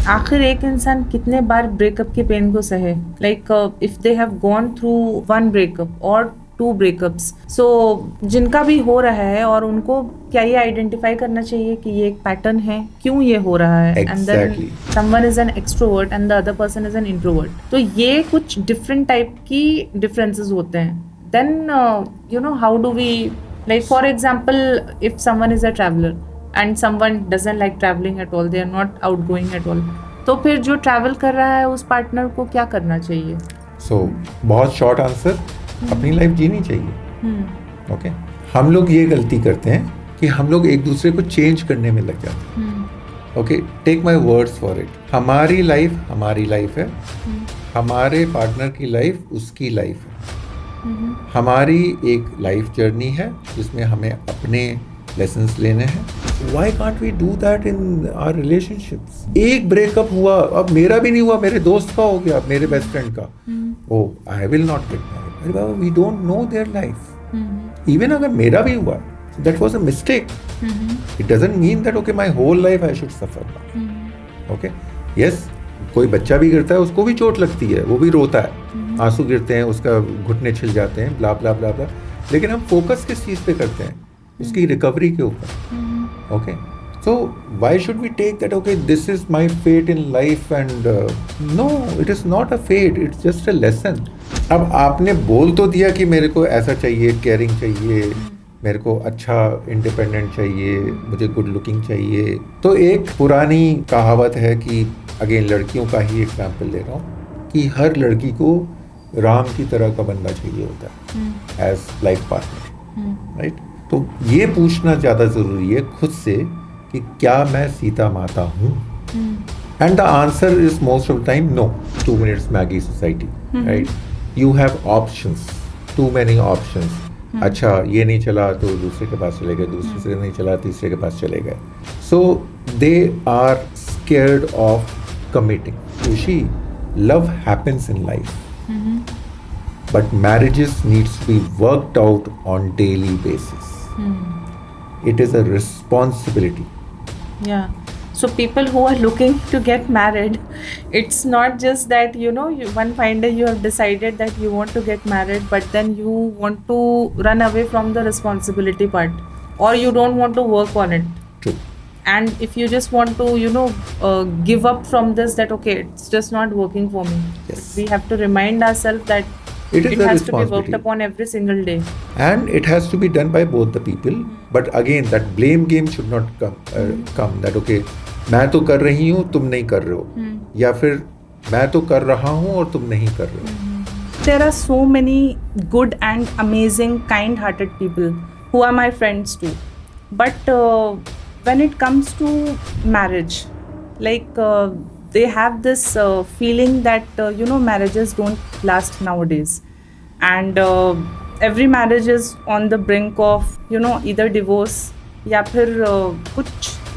आखिर एक इंसान कितने बार ब्रेकअप के पेन को सहे, like if they have gone through one breakup और टू ब्रेकअप्स, सो जिनका भी हो रहा है और उनको क्या ये आइडेंटिफाई करना चाहिए कि ये एक पैटर्न है, क्यों ये हो रहा है, and then Exactly. Someone is an extrovert and the other person is an introvert, तो ये कुछ डिफरेंट टाइप की डिफरेंसेस होते हैं. Then how do we, like for example, if someone is a traveler and someone doesn't like traveling at all, they are not outgoing at all, तो फिर जो travel कर रहा है उस पार्टनर को क्या करना चाहिए? So, बहुत शॉर्ट आंसर, अपनी लाइफ जीनी चाहिए. ओके, हम लोग ये गलती करते हैं कि हम लोग एक दूसरे को चेंज करने में लग जाते हैं. Okay, take my words for it. हमारी लाइफ है, हमारे पार्टनर की लाइफ उसकी लाइफ है. हमारी एक लाइफ जर्नी है जिसमें हमें अपने लेसन्स लेने हैं. Why can't we do that in our relationships? एक ब्रेकअप हुआ, अब मेरा भी नहीं हुआ, मेरे दोस्त का हो गया, मेरे बेस्ट फ्रेंड का. Oh, I will not get married. अरे बाबा, we don't know their life. Even अगर मेरा भी हुआ, that was a mistake. It doesn't mean that okay, my whole life I should suffer now. Okay? Yes, कोई बच्चा भी गिरता है, उसको भी चोट लगती है, वो भी रोता है, आंसू गिरते हैं, उसका घुटने छिल जाते हैं, ब्ला ब्ला ब्ला ब्ला. लेकिन हम फोकस किस चीज़ पे करते हैं? उसकी रिकवरी के ऊपर. Okay, so why should we take that okay this is my fate in life and no, it is not a fate, it's just a lesson. अब आपने बोल तो दिया कि मेरे को ऐसा चाहिए, केयरिंग चाहिए, मेरे को अच्छा इंडिपेंडेंट चाहिए, मुझे गुड लुकिंग चाहिए. तो एक पुरानी कहावत है कि, अगेन लड़कियों का ही एग्जाम्पल ले रहा हूँ, कि हर लड़की को राम की तरह का बंदा चाहिए होता है एज लाइफ पार्टनर, राइट? तो ये पूछना ज़्यादा ज़रूरी है खुद से कि क्या मैं सीता माता हूँ. And the answer is most of the time no. 2 minutes Maggi society, right? You have options, too many options. अच्छा, ये नहीं चला तो दूसरे के पास चले गए, दूसरे से नहीं चला तीसरे के पास चले गए. So they are scared of committing. Ushi, love happens in life, but marriages needs to be worked out on daily basis. It is a responsibility. Yeah. So people who are looking to get married, it's not just that one fine day you have decided that you want to get married, but then you want to run away from the responsibility part, or you don't want to work on it. True. And if you just want to give up from this, that okay, it's just not working for me. Yes. We have to remind ourselves that it has to be worked upon every single day, and it has to be done by both the people. But again, that blame game should not come that okay, मैं तो कर रही हूँ, तुम नहीं कर रहे हो, या फिर मैं तो कर रहा हूँ और तुम नहीं कर रहे हो. There are so many good and amazing kind-hearted people who are my friends too, but when it comes to marriage, like they have this feeling that marriages don't last nowadays, and every marriage is on the brink of either divorce या फिर कुछ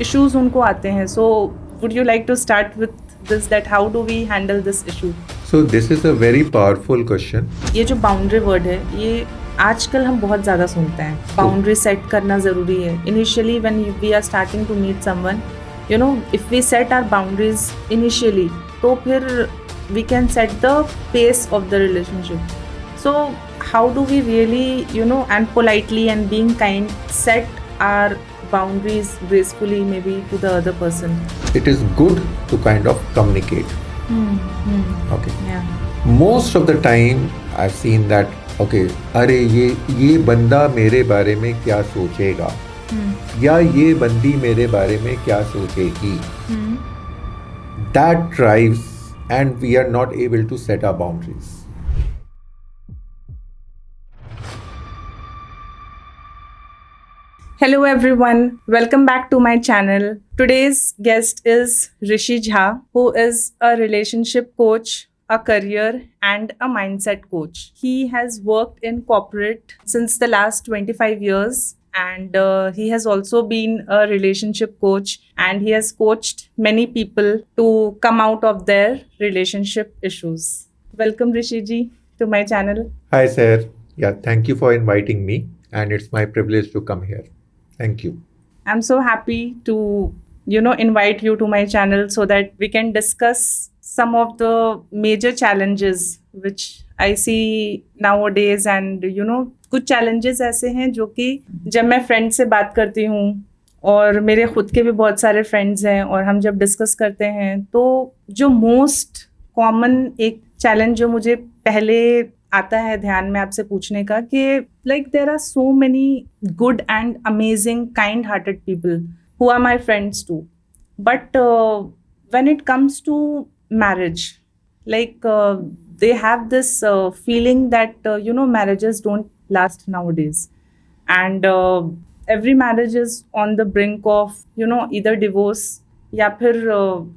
issues उनको आते हैं. So would you like to start with this, that how do we handle this issue? So this is a very powerful question. ये जो boundary word है, ये आजकल हम बहुत ज़्यादा सुनते हैं. बाउंड्री सेट करना ज़रूरी है. Initially when we are starting to meet someone, if we set our boundaries initially, तो फिर we can set the pace of the relationship. So how do we really and politely and being kind set our boundaries gracefully maybe to the other person? It is good to kind of communicate. Okay. Yeah. Most of the time I've seen that okay, अरे ये बंदा मेरे बारे में क्या सोचेगा, या ये बंदी मेरे बारे में क्या सोचेगी. That drives, and we are not able to set our boundaries. Hello everyone, welcome back to my channel. Today's guest is Rishi Jha, who is a relationship coach, a career and a mindset coach. He has worked in corporate since the last 25 years, and he has also been a relationship coach, and he has coached many people to come out of their relationship issues. Welcome Rishi ji to my channel. Hi sir. Yeah, thank you for inviting me, and it's my privilege to come here. Thank you. I'm so happy to invite you to my channel so that we can discuss some of the major challenges which I see nowadays. And कुछ challenges ऐसे हैं जो कि जब मैं friend से बात करती हूँ, और मेरे खुद के भी बहुत सारे friends हैं, और हम जब discuss करते हैं तो जो most common एक challenge जो मुझे पहले आता है ध्यान में आपसे पूछने का कि like there are so many good and amazing kind-hearted people who are my friends too, but when it comes to marriage, like they have this feeling that marriages don't last nowadays, and every marriage is on the brink of either divorce या फिर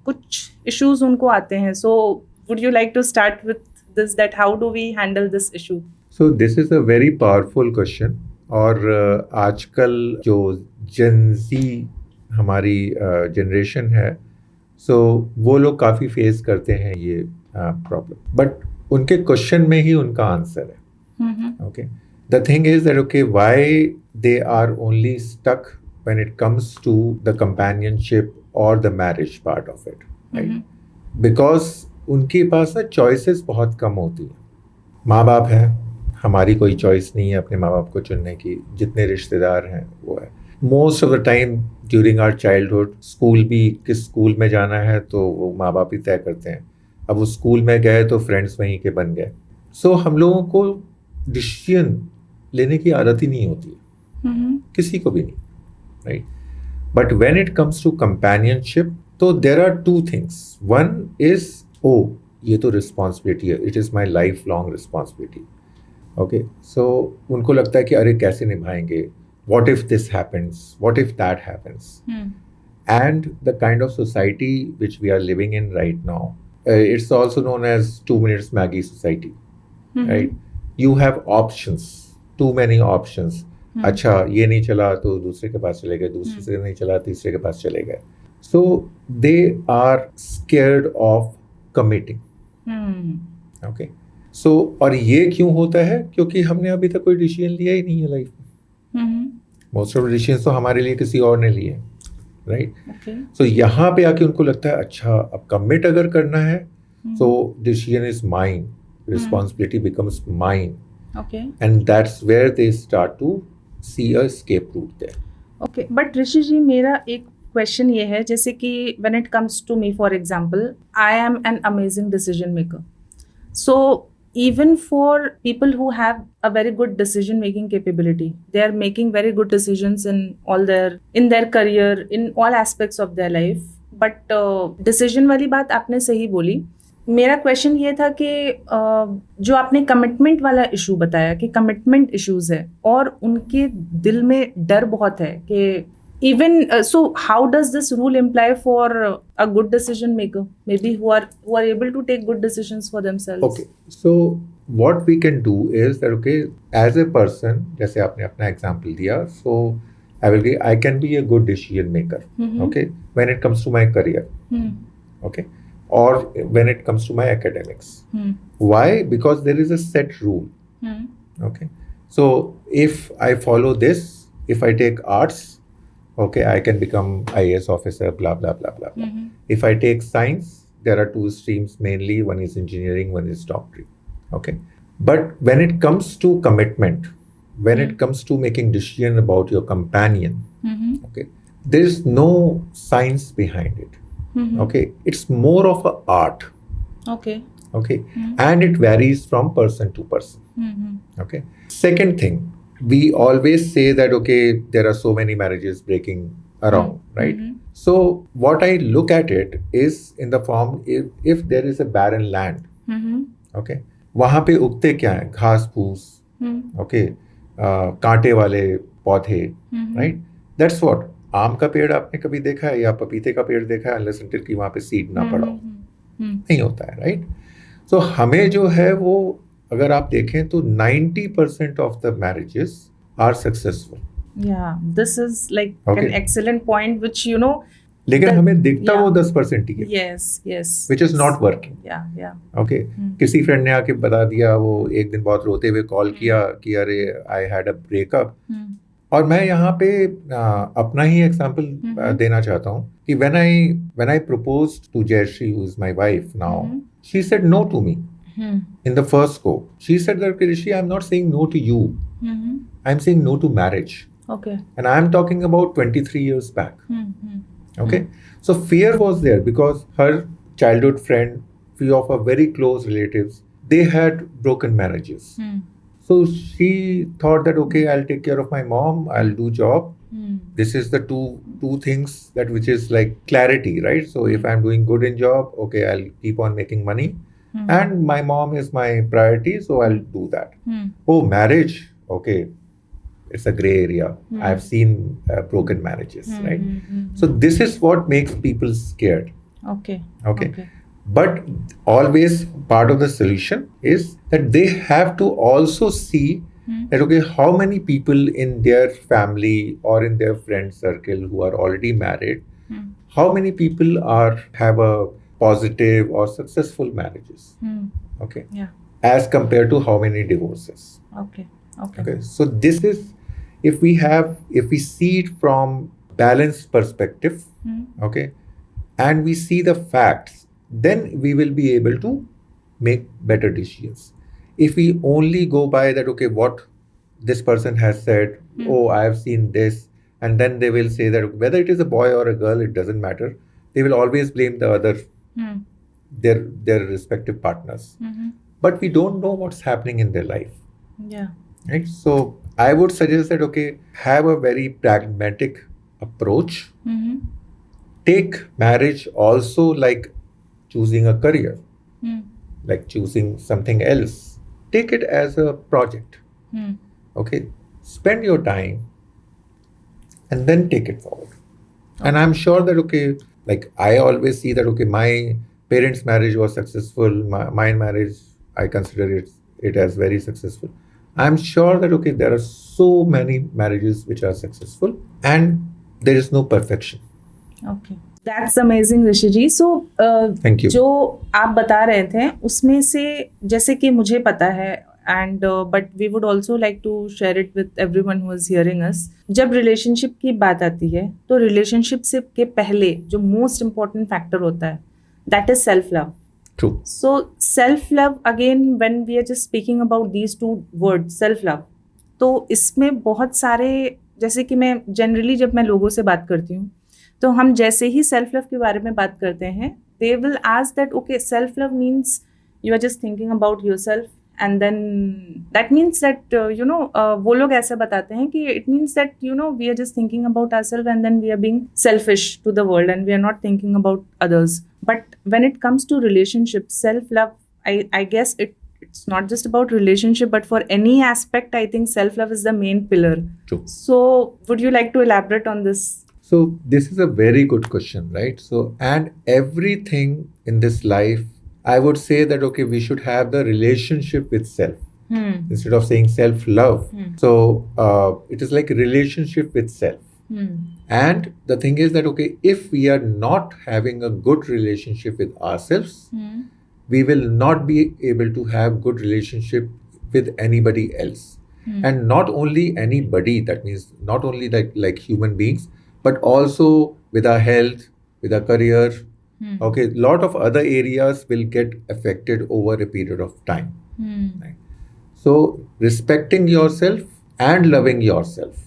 कुछ issues उनको आते हैं. So would you like to start with this, that how do we handle this issue? So this is a very powerful question. और आजकल जो Gen Z हमारी जनरेशन है, सो वो लोग काफ़ी फेस करते हैं ये प्रॉब्लम, बट उनके क्वेश्चन में ही उनका आंसर है. Okay, the thing is that okay, why they are only stuck when it comes to the companionship और the marriage part of it, right? Because उनके पास ना चॉइसेस बहुत कम होती हैं. माँ बाप हैं, हमारी कोई चॉइस नहीं है अपने माँ बाप को चुनने की. जितने रिश्तेदार हैं वो है. Most of the time during our childhood, school भी किस स्कूल में जाना है तो वो माँ बाप ही तय करते हैं. अब वो स्कूल में गए तो फ्रेंड्स वहीं के बन गए. सो हम लोगों को डिसीजन लेने की आदत ही नहीं होती है, किसी को भी नहीं, right? But when it comes to companionship, तो there are two things. One is ये तो रिस्पॉन्सिबिलिटी है, it is my life long responsibility. Okay, so उनको लगता है कि अरे कैसे निभाएंगे, what if this happens, what if that happens. And the kind of society which we are living in right now, it's also known as 2 minutes Maggie society, right? You have options, too many options. अच्छा, ये नहीं चला तो दूसरे के पास चले गए, दूसरे से नहीं चला तीसरे के पास चले गए. So they are scared of committing. Okay, so और ये क्यों होता है? क्योंकि हमने अभी तक कोई डिसीजन लिया ही नहीं है लाइफ में. मोस्ट ऑफ डिसीजंस तो हमारे लिए किसी और ने लिए, राइट? सो यहाँ पे आके उनको लगता है अच्छा, अब कमिट अगर करना है तो decision is mine, responsibility becomes mine, and that's where they start to see a escape route there. Okay, but Rishi ji, मेरा एक क्वेश्चन ये है, जैसे कि when it comes to me, for example, I am an amazing decision maker. So even for people who have a very good decision making capability, they are making very good decisions in their career, in all aspects of their life. But decision वाली बात आपने सही बोली. मेरा question ये था कि जो आपने कमिटमेंट वाला इशू बताया कि कमिटमेंट इश्यूज है और उनके दिल में डर बहुत है कि even so how does this rule imply for a good decision maker, maybe who are able to take good decisions for themselves? Okay, so what we can do is that okay, as a person, जैसे आपने अपना example दिया, so I can be a good decision maker, okay, when it comes to my career, okay, or when it comes to my academics. Why? Because there is a set rule, okay. So if I follow this, if I take arts, okay, I can become IAS officer, blah, blah, blah, blah, blah. If I take science, there are two streams mainly. One is engineering, one is doctorate. Okay. But when it comes to commitment, when it comes to making decision about your companion, okay, there is no science behind it. Okay. It's more of a art. Okay. Okay. And it varies from person to person. Okay. Second thing, we always say that okay, there are so many marriages breaking around, right? So what I look at it is in the form, if there is a barren land, okay, वहाँ पे उगते क्या है? घास फूस, okay, कांटे वाले पौधे, right? That's what. आम का पेड़ आपने कभी देखा है या पपीते का पेड़ देखा है? unless until कि वहाँ पे सीड ना पड़ा हो, नहीं होता है, right? So हमें जो है वो, अगर आप देखें तो 90% of the marriages are successful. Yeah, this is like an excellent point, which लेकिन हमें दिखता वो 10% ही है. Yes. Which is not working. Yeah. Okay. किसी फ्रेंड ने आके बता दिया, वो एक दिन बहुत रोते हुए कॉल किया कि अरे I had a breakup और मैं यहाँ पे अपना ही एग्जांपल देना चाहता हूँ कि when I proposed to Jayashree, who is my wife now, she said no to me in the first go. She said that, okay, Rishi, I'm not saying no to you. I'm saying no to marriage. Okay. And I'm talking about 23 years back. Okay. So fear was there because her childhood friend, few of her very close relatives, they had broken marriages. So she thought that, okay, I'll take care of my mom, I'll do job. This is the two things that which is like clarity, right? So if I'm doing good in job, okay, I'll keep on making money. And my mom is my priority, so I'll do that. Oh, marriage, okay, it's a gray area. I've seen broken marriages, right? So this is what makes people scared. Okay. But always part of the solution is that they have to also see that, okay, how many people in their family or in their friend circle who are already married, how many people have a positive or successful marriages, okay, Yeah. as compared to how many divorces. Okay. So this is, if we see it from balanced perspective, okay, and we see the facts, then we will be able to make better decisions. If we only go by that, okay, what this person has said, oh, I have seen this, and then they will say that whether it is a boy or a girl, it doesn't matter. They will always blame the other, their respective partners. But we don't know what's happening in their life. Yeah. Right? So I would suggest that, okay, have a very pragmatic approach. Take marriage also like choosing a career, like choosing something else. Take it as a project. Okay, spend your time and then take it forward. And I'm sure that, okay, like I always see that, okay, my parents' marriage was successful. My marriage, I consider it as very successful. I'm sure that, okay, there are so many marriages which are successful and there is no perfection. Okay. That's amazing, Rishi ji. So, Thank you. जो आप बता रहे थे उसमें से जैसे कि मुझे पता है and but we would also like to share it with everyone who is hearing us. जब रिलेशनशिप की बात आती है तो रिलेशनशिप से के पहले जो मोस्ट इम्पॉर्टेंट फैक्टर होता है that is self-love. True. So self-love, again, when we are just speaking about these two words, self-love, तो इसमें बहुत सारे, जैसे कि मैं जनरली जब मैं लोगों से बात करती हूँ तो हम जैसे ही सेल्फ लव के बारे में बात करते हैं, they will ask that, okay, self love means you are just thinking about yourself, and then that means that वो लोग ऐसा बताते हैं कि it means that we are just thinking about ourselves and then we are being selfish to the world and we are not thinking about others. But when it comes to relationship, self love, I guess it's not just about relationship, but for any aspect, I think self-love is the main pillar. True. So would you like to elaborate on this? So this is a very good question, right? So, and everything in this life, I would say that, okay, we should have the relationship with self instead of saying self-love. So it is like a relationship with self. And the thing is that, okay, if we are not having a good relationship with ourselves, we will not be able to have good relationship with anybody else. And not only anybody, that means not only like human beings, but also with our health, with our career. Okay, lot of other areas will get affected over a period of time. Right? So respecting yourself and loving yourself,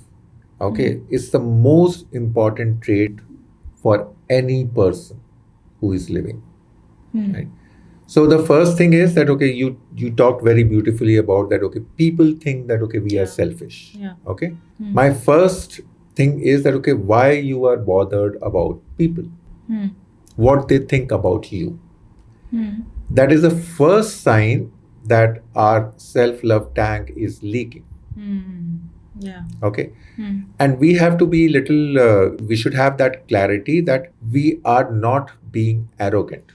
okay, is the most important trait for any person who is living. Right? So the first thing is that, okay, you talked very beautifully about that, okay, people think that, okay, we are selfish. Okay. My first thing is that, okay, why you are bothered about people, what they think about you. That is the first sign that our self-love tank is leaking. Okay. And we have to be we should have that clarity that we are not being arrogant.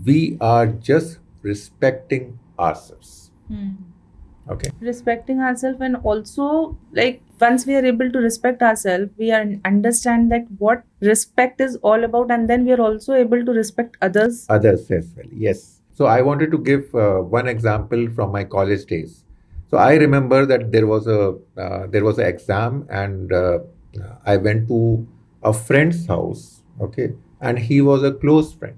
We are just respecting ourselves. Okay. Respecting ourselves, and also, like, once we are able to respect ourselves, we understand that what respect is all about, and then we are also able to respect others. Others as well, yes. So I wanted to give one example from my college days. So I remember that there was an exam, and I went to a friend's house. Okay, and he was a close friend.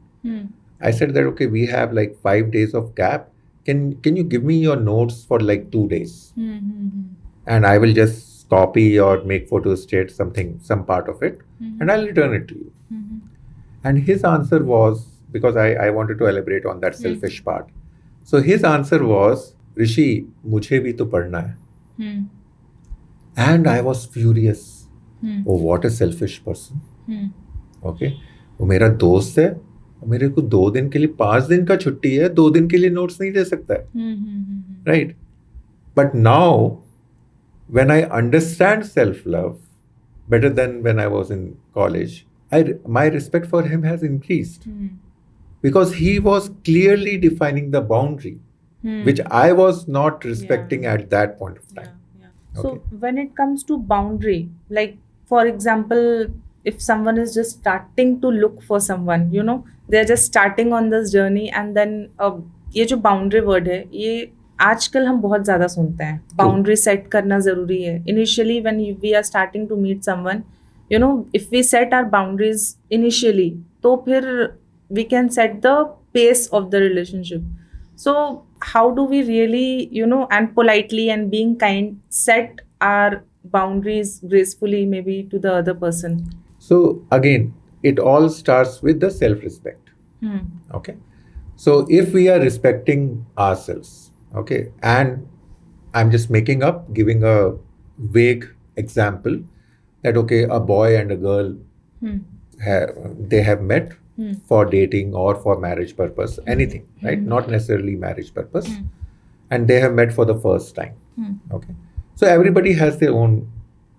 I said that okay, we have like 5 days of gap. Can you give me your notes for like 2 days, and I will just copy or make photostat some part of it, and I'll return it to you. And his answer was, because I wanted to elaborate on that selfish part. So his answer was, Rishi, मुझे भी तो पढ़ना है. And I was furious. Oh, what a selfish person. Okay. वो मेरा दोस्त है, मेरे को 2 दिन के लिए 5 दिन का छुट्टी है, 2 दिन के लिए नोट्स नहीं दे सकता है. Right. But now, when I understand self-love better than when I was in college, my respect for him has increased. Because he was clearly defining the boundary, which I was not respecting at that point of time. So Okay. when it comes to boundary, like for example, if someone is just starting to look for someone, you know, they're just starting on this journey, and then ये जो boundary word है, ये आजकल हम बहुत ज़्यादा सुनते हैं. Boundary set करना ज़रूरी है. Initially, when we are starting to meet someone, you know, if we set our boundaries initially, तो फिर we can set the pace of the relationship. So how do we really, you know, and politely and being kind, set our boundaries gracefully maybe to the other person? So again, it all starts with the self-respect. Okay. So if we are respecting ourselves, okay, and I'm just making up, giving a vague example that okay, a boy and a girl they have met for dating or for marriage purpose, anything, right? Not necessarily marriage purpose, and they have met for the first time. Okay, so everybody has their own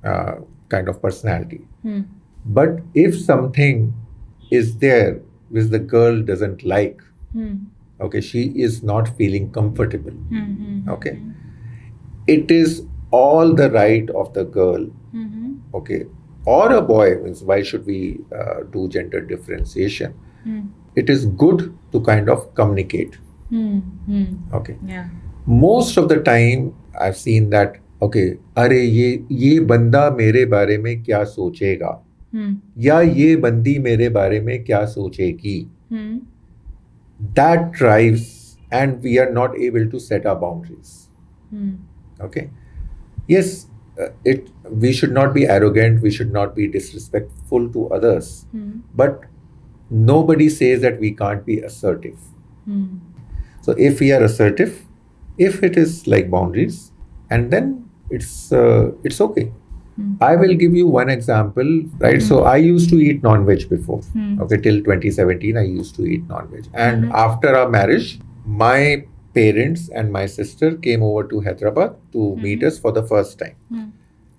kind of personality. But if something is there which the girl doesn't like, okay, she is not feeling comfortable, okay, it is all the right of the girl, okay, or a boy, means why should we do gender differentiation? It is good to kind of communicate. Okay. Yeah. Most of the time I've seen that okay, अरे ये बंदा मेरे बारे में क्या सोचेगा, या ये बंदी मेरे बारे में क्या सोचेगी. That drives, and we are not able to set our boundaries. Okay. Yes, we should not be arrogant, we should not be disrespectful to others, but nobody says that we can't be assertive. So if we are assertive, if it is like boundaries, and then it's okay. I will give you one example, right? So I used to eat non-veg before. Okay, till 2017 I used to eat non-veg, and after our marriage, my parents and my sister came over to Hyderabad to meet us for the first time.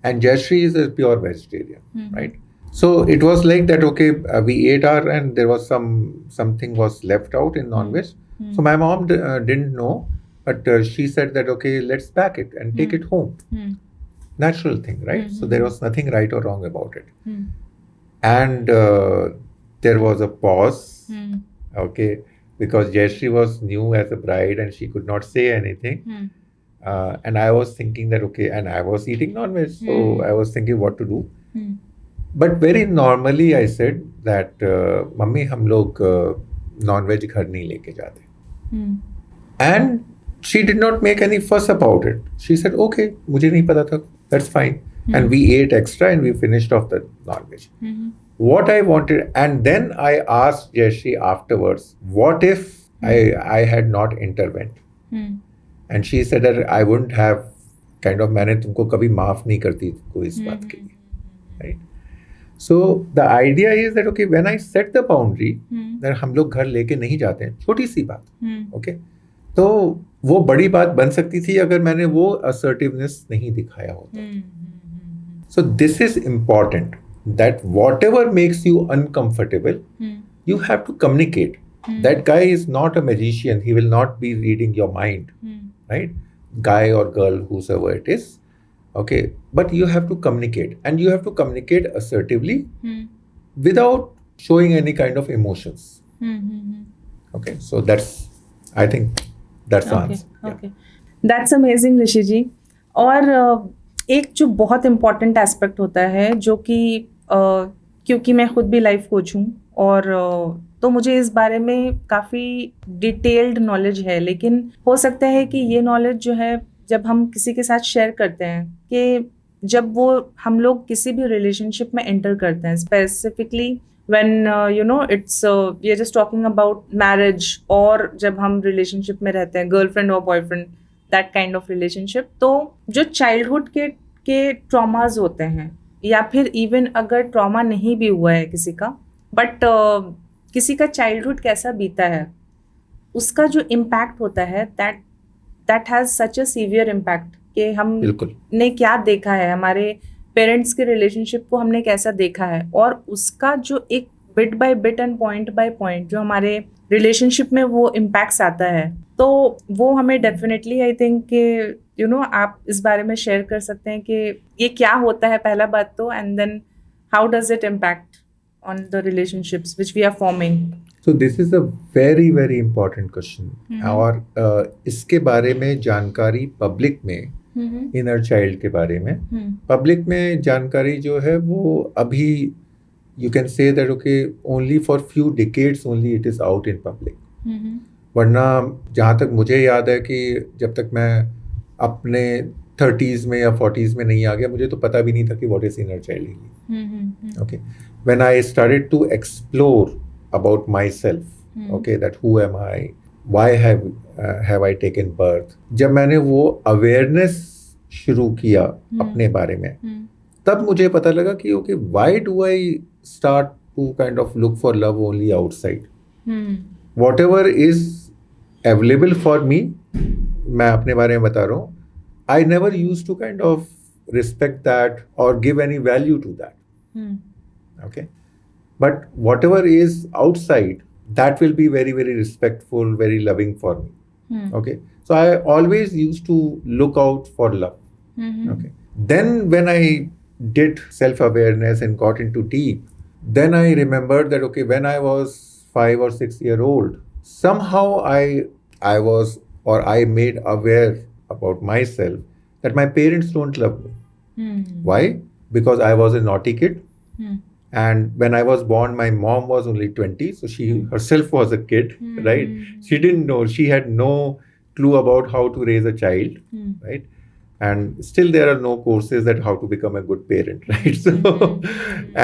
And Jayashree is a pure vegetarian, right? So it was like that, okay, we ate and there was something was left out in non-veg. So my mom didn't know, but she said that, okay, let's pack it and take it home. Natural thing, right? So there was nothing right or wrong about it. And there was a pause, okay, because Jayashree was new as a bride and she could not say anything. And I was thinking that, okay, and I was eating non-veg, so I was thinking what to do. But very normally I said that, Mummy, हम लोग non-veg घर नहीं लेके जाते. And she did not make any fuss about it. She said, okay, मुझे नहीं पता था, that's fine. And we ate extra and we finished off the non-veg. What I wanted, and then I asked Jayashree afterwards, what if I had not intervened? And she said that I wouldn't have kind of, मैंने तुमको कभी माफ नहीं करती तुमको इस बात के लिए, right? So the idea is that okay, when I set the boundary, that हम लोग घर लेके नहीं जाते हैं, छोटी सी बात, okay? तो वो बड़ी बात बन सकती थी अगर मैंने वो assertiveness नहीं दिखाया होता. So this is important, that whatever makes you uncomfortable, you have to communicate. That guy is not a magician. He will not be reading your mind, right? Guy or girl, whosoever it is. Okay. But you have to communicate, and you have to communicate assertively without showing any kind of emotions. Okay. So I think that's the answer. Okay. That's amazing Rishi ji. और एक जो बहुत important aspect होता है जो कि क्योंकि मैं खुद भी लाइफ कोच हूँ और तो मुझे इस बारे में काफ़ी डिटेल्ड नॉलेज है, लेकिन हो सकता है कि ये नॉलेज जो है जब हम किसी के साथ शेयर करते हैं कि जब वो हम लोग किसी भी रिलेशनशिप में एंटर करते हैं, specifically when it's we are just talking about marriage, और जब हम रिलेशनशिप में रहते हैं गर्लफ्रेंड और boyfriend, that kind of relationship, तो जो चाइल्डहुड के ट्रॉमाज होते हैं, या फिर इवन अगर ट्रॉमा नहीं भी हुआ है किसी का, बट किसी का चाइल्डहुड कैसा बीता है, उसका जो इम्पैक्ट होता है that has such a severe impact कि हम बिल्कुल ने क्या देखा है, हमारे पेरेंट्स के रिलेशनशिप को हमने कैसा देखा है, और उसका जो एक bit by bit and point by point जो हमारे रिलेशनशिप में वो इम्पैक्ट्स आता है, तो वो हमें डेफिनेटली आई थिंक कि आप इस बारे में शेयर कर सकते हैं कि ये क्या होता है पहला बात तो, and then how does it impact on the relationships which we are forming. So this is a very very important question. और इसके बारे में जानकारी पब्लिक में, इनर चाइल्ड के बारे में पब्लिक में जानकारी जो है वो अभी you can say that okay only for few decades only it is out in public. वरना जहाँ तक मुझे याद है कि जब तक मैं अपने 30s में या 40s में नहीं आ गया, मुझे तो पता भी नहीं था कि what is inner child. Okay, when I started to explore about myself, okay, that who am I, why have I taken birth, जब मैंने वो awareness शुरू किया अपने बारे में, तब मुझे पता लगा कि okay, why do I start to kind of look for love only outside? Whatever is available for me, मैं अपने बारे में बता रहा हूँ, I never used to kind of respect that or give any value to that. Okay. But whatever is outside, that will be very, very respectful, very loving for me. Okay. So I always used to look out for love. Okay. Then when I did self-awareness and got into deep, then I remembered that, okay, when I was 5 or 6 years old, somehow I was, or I made aware about myself that my parents don't love me. Why? Because I was a naughty kid. And when I was born, my mom was only 20, so she herself was a kid, right? She didn't know, she had no clue about how to raise a child, right? And still there are no courses that how to become a good parent, right? So,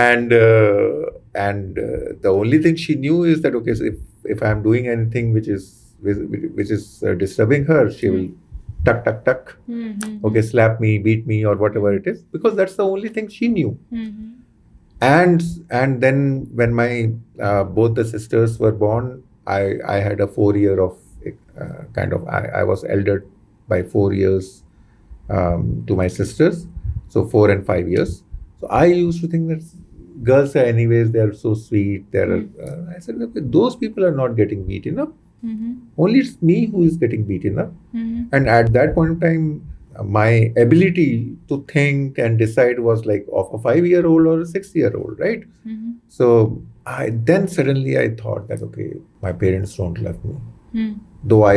and the only thing she knew is that, okay, so if I'm doing anything which is disturbing her, she will tuck, okay, slap me, beat me, or whatever it is, because that's the only thing she knew. And then when my both the sisters were born, I had a 4 year of kind of I was elder by 4 years to my sisters, so 4 and 5 years. So I used to think that girls are anyways, they are so sweet. They are. I said, okay, those people are not getting beaten up. Only it's me who is getting beaten up. And at that point in time, my ability to think and decide was like of a 5-year-old or a 6-year-old, right? So then suddenly I thought that, okay, my parents don't love me. Though I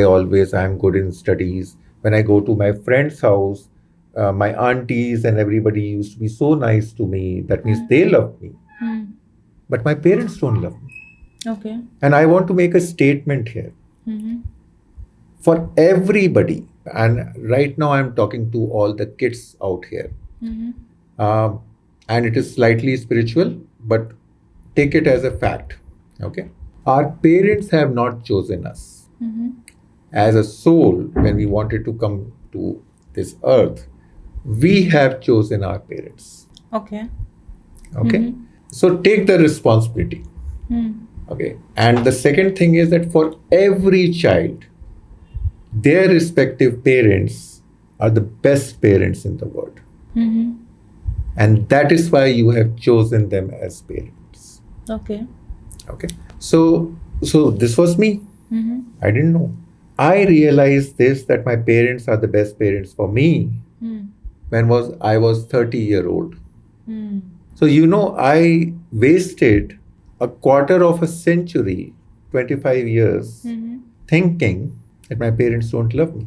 am good in studies. When I go to my friend's house, my aunties and everybody used to be so nice to me. That means they love me. But my parents don't love me. Okay. And I want to make a statement here. For everybody, and right now I'm talking to all the kids out here, and it is slightly spiritual, but take it as a fact. Okay, our parents have not chosen us as a soul. When we wanted to come to this earth, we have chosen our parents. Okay. So take the responsibility. Okay, and the second thing is that for every child, their respective parents are the best parents in the world. And that is why you have chosen them as parents. Okay. So this was me. I didn't know. I realized this, that my parents are the best parents for me when I was 30-year-old. So I wasted a quarter of a century, 25 years, thinking that my parents don't love me.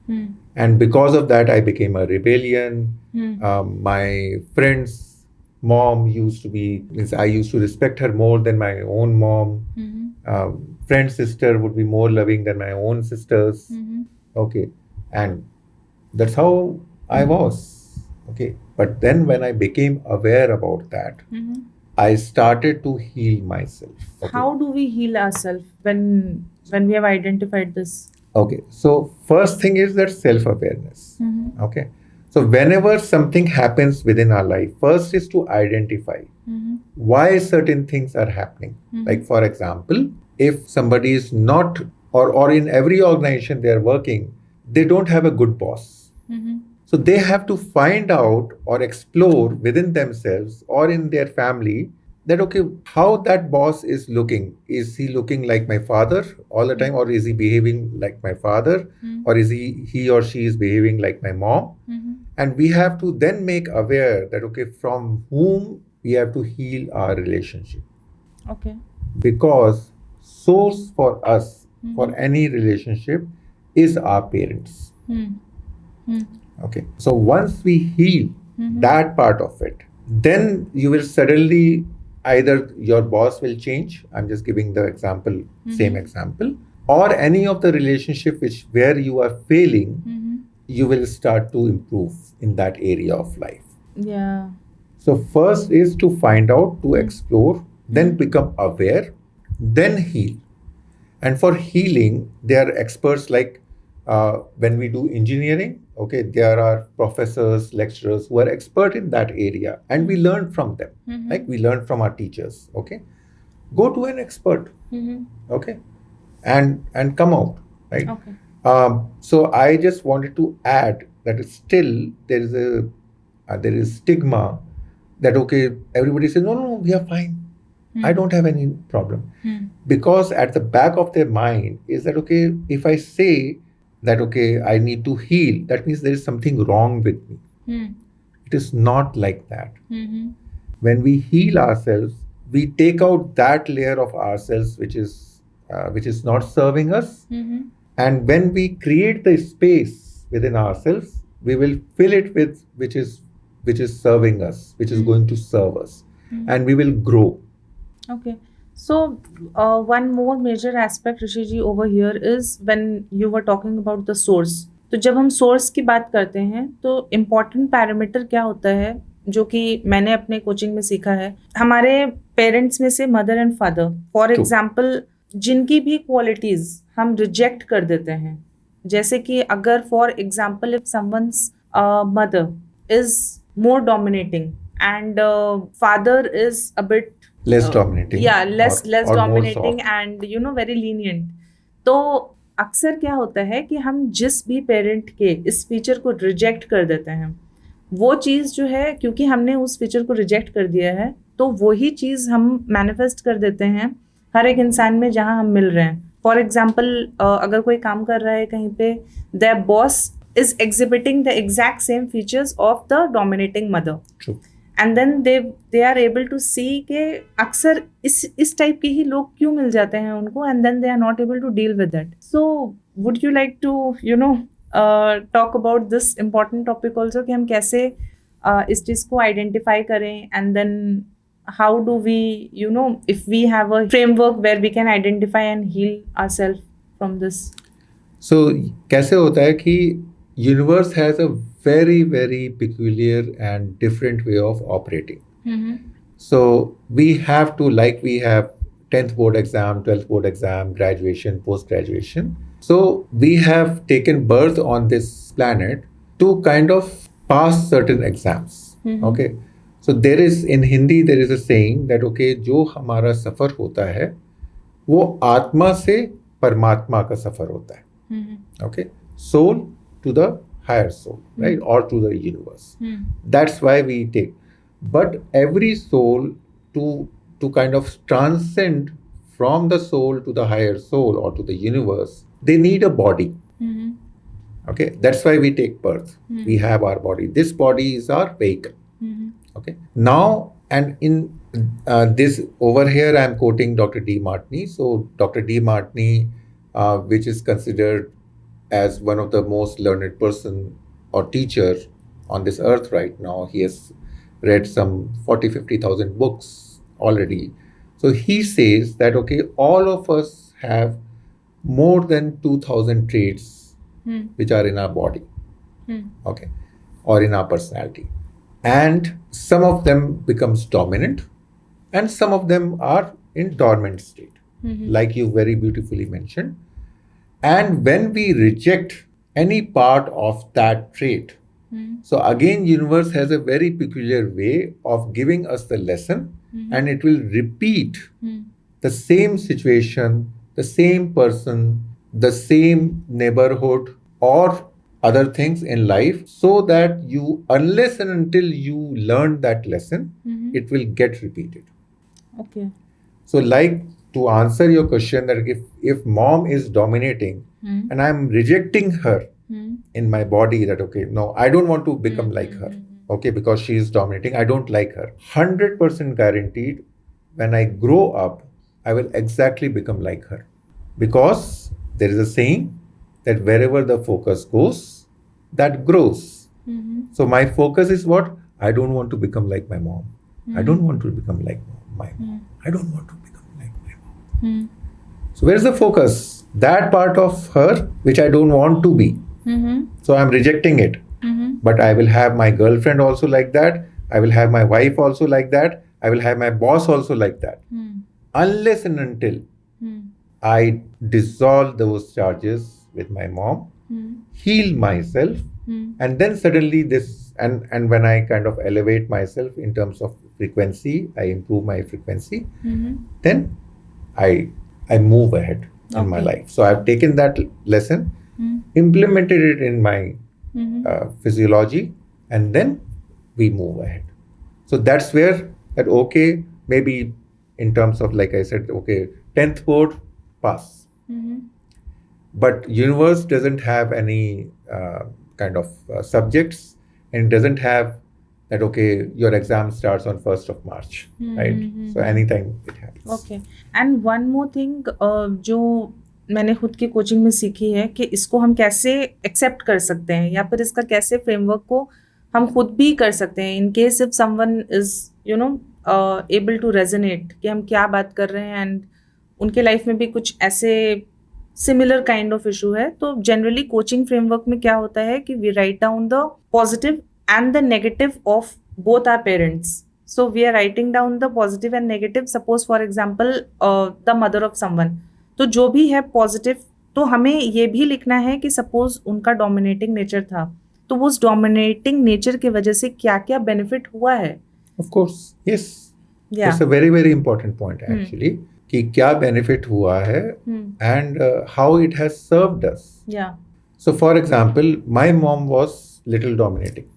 And because of that, I became a rebellion. My friend's mom means I used to respect her more than my own mom. Friend's sister would be more loving than my own sisters. Okay. And that's how I was. Okay. But then when I became aware about that, I started to heal myself. Okay. How do we heal ourselves when we have identified this? Okay, so first thing is that self-awareness. Okay, so whenever something happens within our life, first is to identify why certain things are happening. Like for example, if somebody is not, or in every organization they are working, they don't have a good boss. So they have to find out or explore within themselves or in their family that, okay, how that boss is looking. Is he looking like my father all the time, or is he behaving like my father, or is he or she is behaving like my mom? And we have to then make aware that, okay, from whom we have to heal our relationship. Okay. Because source for us, for any relationship, is our parents. Okay, so once we heal that part of it, then you will suddenly, either your boss will change, I'm just giving the example, same example, or any of the relationship where you are failing, you will start to improve in that area of life. Yeah. So first is to find out, to explore, then become aware, then heal. And for healing, there are experts like when we do engineering, okay, there are professors, lecturers who are expert in that area, and we learn from them. Like we learn from our teachers. Okay, go to an expert. Okay, and come out, right? Okay. So I just wanted to add that still there is stigma that, okay, everybody says no, we are fine. I don't have any problem. Because at the back of their mind is that, okay, if I say that, okay, I need to heal, that means there is something wrong with me. It is not like that. When we heal ourselves, we take out that layer of ourselves which is not serving us. And when we create the space within ourselves, we will fill it with which is serving us, which is going to serve us, and we will grow. Okay. So, one more major aspect, Rishi ji, over here is when you were talking about the source. तो जब हम source की बात करते हैं तो important parameter क्या होता है, जो कि मैंने अपने कोचिंग में सीखा है, हमारे पेरेंट्स में से mother and father, for example, जिनकी भी क्वालिटीज हम रिजेक्ट कर देते हैं. जैसे कि अगर for example if someone's mother is more dominating and father is a bit less dominating, less or more dominating soft. and very lenient. तो अक्सर क्या होता है कि हम जिस भी पेरेंट के इस फीचर को रिजेक्ट कर देते हैं, वो चीज़ जो है, क्योंकि हमने उस फीचर को रिजेक्ट कर दिया है, तो वही चीज़ हम मैनिफेस्ट कर देते हैं हर एक इंसान में जहाँ हम मिल रहे हैं. फॉर एग्जाम्पल, अगर कोई काम कर रहा है कहीं पे, the boss is exhibiting the exact same features of the dominating mother. True. And then they are able to see के अक्सर इस टाइप के ही लोग क्यों मिल जाते हैं उनको, and then they are not able to deal with that. So would you like to talk about this important topic also, कि हम कैसे इस चीज़ को आइडेंटिफाई करें, and then how do we if we have a framework where we can identify and heal ourselves from this. So कैसे होता है कि universe has a very, very peculiar and different way of operating. So we have to, like we have 10th board exam, 12th board exam, graduation, post-graduation. So we have taken birth on this planet to kind of pass certain exams. Okay. So there is, in Hindi, there is a saying that, okay, जो हमारा सफ़र होता है वो आत्मा से परमात्मा का सफ़र होता है. Okay. Soul to the higher soul, right? Or to the universe. That's why we take. But every soul to kind of transcend from the soul to the higher soul or to the universe, they need a body. Okay, that's why we take birth. We have our body. This body is our vehicle. Okay. Now, and in this over here, I'm quoting Dr. D. Martini. So Dr. D. Martini, which is considered as one of the most learned person or teacher on this earth right now. He has read some 40-50,000 books already. So he says that, okay, all of us have more than 2,000 traits which are in our body, okay, or in our personality. And some of them becomes dominant and some of them are in dormant state, like you very beautifully mentioned. And when we reject any part of that trait, so again, universe has a very peculiar way of giving us the lesson, and it will repeat the same situation, the same person, the same neighborhood, or other things in life, so that you, unless and until you learn that lesson, it will get repeated. Okay. So, like, to answer your question, that if mom is dominating and I'm rejecting her in my body, that okay, no, I don't want to become like her, okay, because she is dominating, I don't like her. 100% guaranteed, when I grow up, I will exactly become like her. Because there is a saying that wherever the focus goes, that grows. So my focus is what? I don't want to become like my mom. I don't want to become like my mom. I don't want to become like my mom. So where is the focus? That part of her which I don't want to be. So I'm rejecting it. But I will have my girlfriend also like that. I will have my wife also like that. I will have my boss also like that. Unless and until I dissolve those charges with my mom, heal myself, and then suddenly this, and when I kind of elevate myself in terms of frequency, I improve my frequency, then I move ahead in my life. So I've taken that lesson, implemented it in my physiology, and then we move ahead. So that's where that, okay, maybe in terms of, like I said, okay, 10th board, pass. But universe doesn't have any kind of subjects, and doesn't have that, okay, your exam starts on 1st of March, right? So anytime it happens. Okay. And one more thing, जो मैंने खुद की coaching में सीखी है कि इसको हम कैसे एक्सेप्ट कर सकते हैं, या फिर इसका कैसे फ्रेमवर्क को हम खुद भी कर सकते हैं, in case if someone is you know able to resonate कि हम क्या बात कर रहे हैं, एंड उनके लाइफ में भी कुछ ऐसे सिमिलर काइंड ऑफ इशू है. तो जनरली कोचिंग फ्रेमवर्क में क्या होता है कि we write down the positive and the negative of both our parents. So we are writing down the positive and negative. Suppose for example the mother of someone. तो जो भी है positive, तो हमें ये भी लिखना है कि सपोज उनका डोमिनेटिंग नेचर था, तो उस डोमिनेटिंग नेचर की वजह से क्या क्या बेनिफिट हुआ है. Of course, yes. Yeah. It's a very, very important point actually. कि क्या बेनिफिट हुआ है and how it has served us. Yeah. So for example, my mom was little dominating.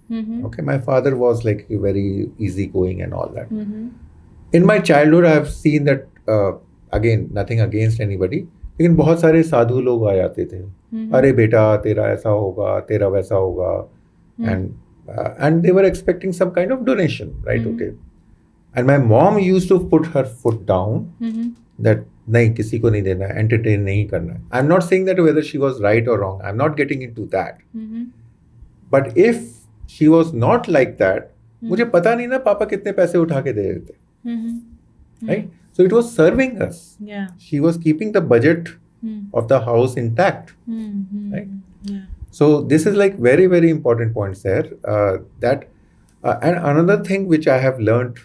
Okay, my father was like very easygoing and all that. In my childhood, I have seen that again, nothing against anybody, लेकिन बहुत सारे साधु लोग आ जाते थे. अरे बेटा तेरा ऐसा होगा, तेरा वैसा होगा, and they were expecting some kind of donation, right? Okay, and my mom used to put her foot down that नहीं, किसी को नहीं देना, entertain नहीं करना. I'm not saying that whether she was right or wrong. I'm not getting into that. But if she was not like that, मुझे पता नहीं ना पापा कितने पैसे उठा के दे रहे थे, right? So it was serving us. Yeah. She was keeping the budget of the house intact, right? Yeah. So this is like very, very important points there. That and another thing which I have learned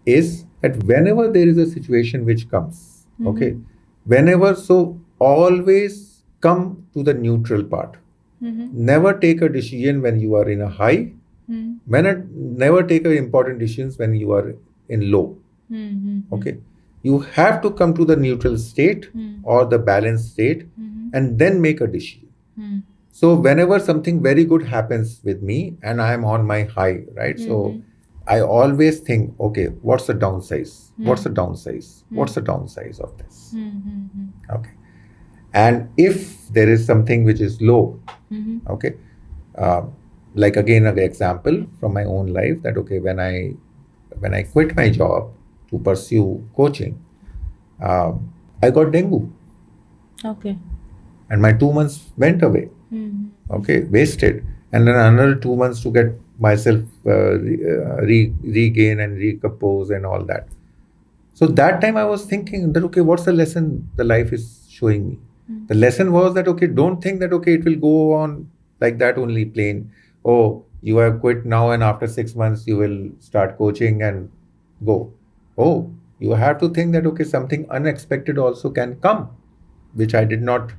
is that whenever there is a situation which comes, okay, whenever, so always come to the neutral part. Never take a decision when you are in a high. Never take important decisions when you are in low. Okay, you have to come to the neutral state or the balanced state and then make a decision. So whenever something very good happens with me and I am on my high, right? So I always think, okay, what's the downside? What's the downside? What's the downside of this? Okay. And if there is something which is low, okay, like again an example from my own life, that okay, when I quit my job to pursue coaching, I got dengue. Okay. And my 2 months went away. Okay, wasted. And then another 2 months to get myself regain and recompose and all that. So that time I was thinking that, okay, what's the lesson the life is showing me? The lesson was that, okay, don't think that, okay, it will go on like that only plain. Oh, you have quit now and after 6 months you will start coaching and go. Oh, you have to think that, okay, something unexpected also can come, which I did not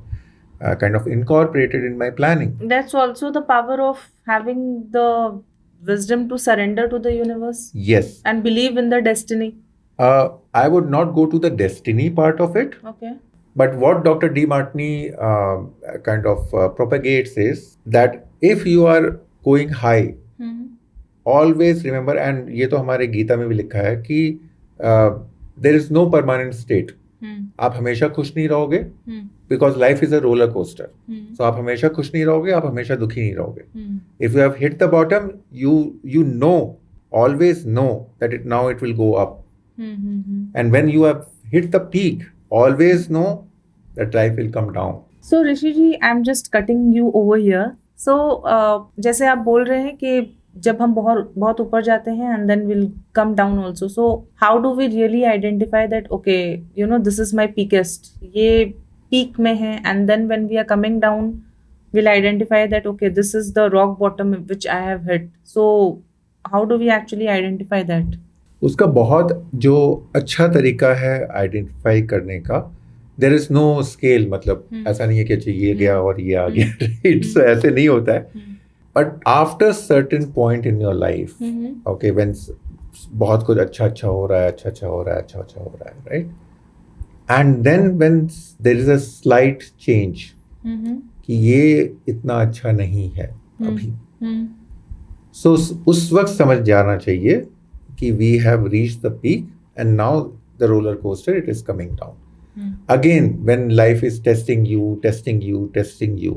kind of incorporated in my planning. That's also the power of having the wisdom to surrender to the universe Yes. and believe in the destiny. I would not go to the destiny part of it. Okay. But what Dr. D. Martini kind of propagates is that if you are going high, always remember, and ये तो हमारे गीता में भी लिखा है कि there is no permanent state. आप हमेशा खुश नहीं रहोगे, because life is a roller coaster. So आप हमेशा खुश नहीं रहोगे, आप हमेशा दुखी नहीं रहोगे. If you have hit the bottom, you know, always know that now it will go up. And when you have hit the peak, always know that life will come down. So Rishi ji, I'm just cutting you over here. So जैसे आप बोल रहे हैं कि जब हम बहुत ऊपर जाते हैं and then we'll come down also. So how do we really identify that, okay, you know, this is my peakest, ये peak में है, and then when we are coming down, we'll identify that, okay, this is the rock bottom which I have hit. So how do we actually identify that? उसका बहुत जो अच्छा तरीका है identify करने का, देयर इज नो स्केल, मतलब ऐसा नहीं है कि अच्छा ये गया और ये आ गया, इट्स ऐसे नहीं होता है. But after certain point in your life, okay, when बहुत कुछ अच्छा हो रहा है, अच्छा हो रहा है, right, and then when there is a slight change कि ये इतना अच्छा नहीं है अभी, सो उस वक्त समझ जाना चाहिए कि we have reached the peak and now the roller coaster, it is coming down. Again, when life is testing you,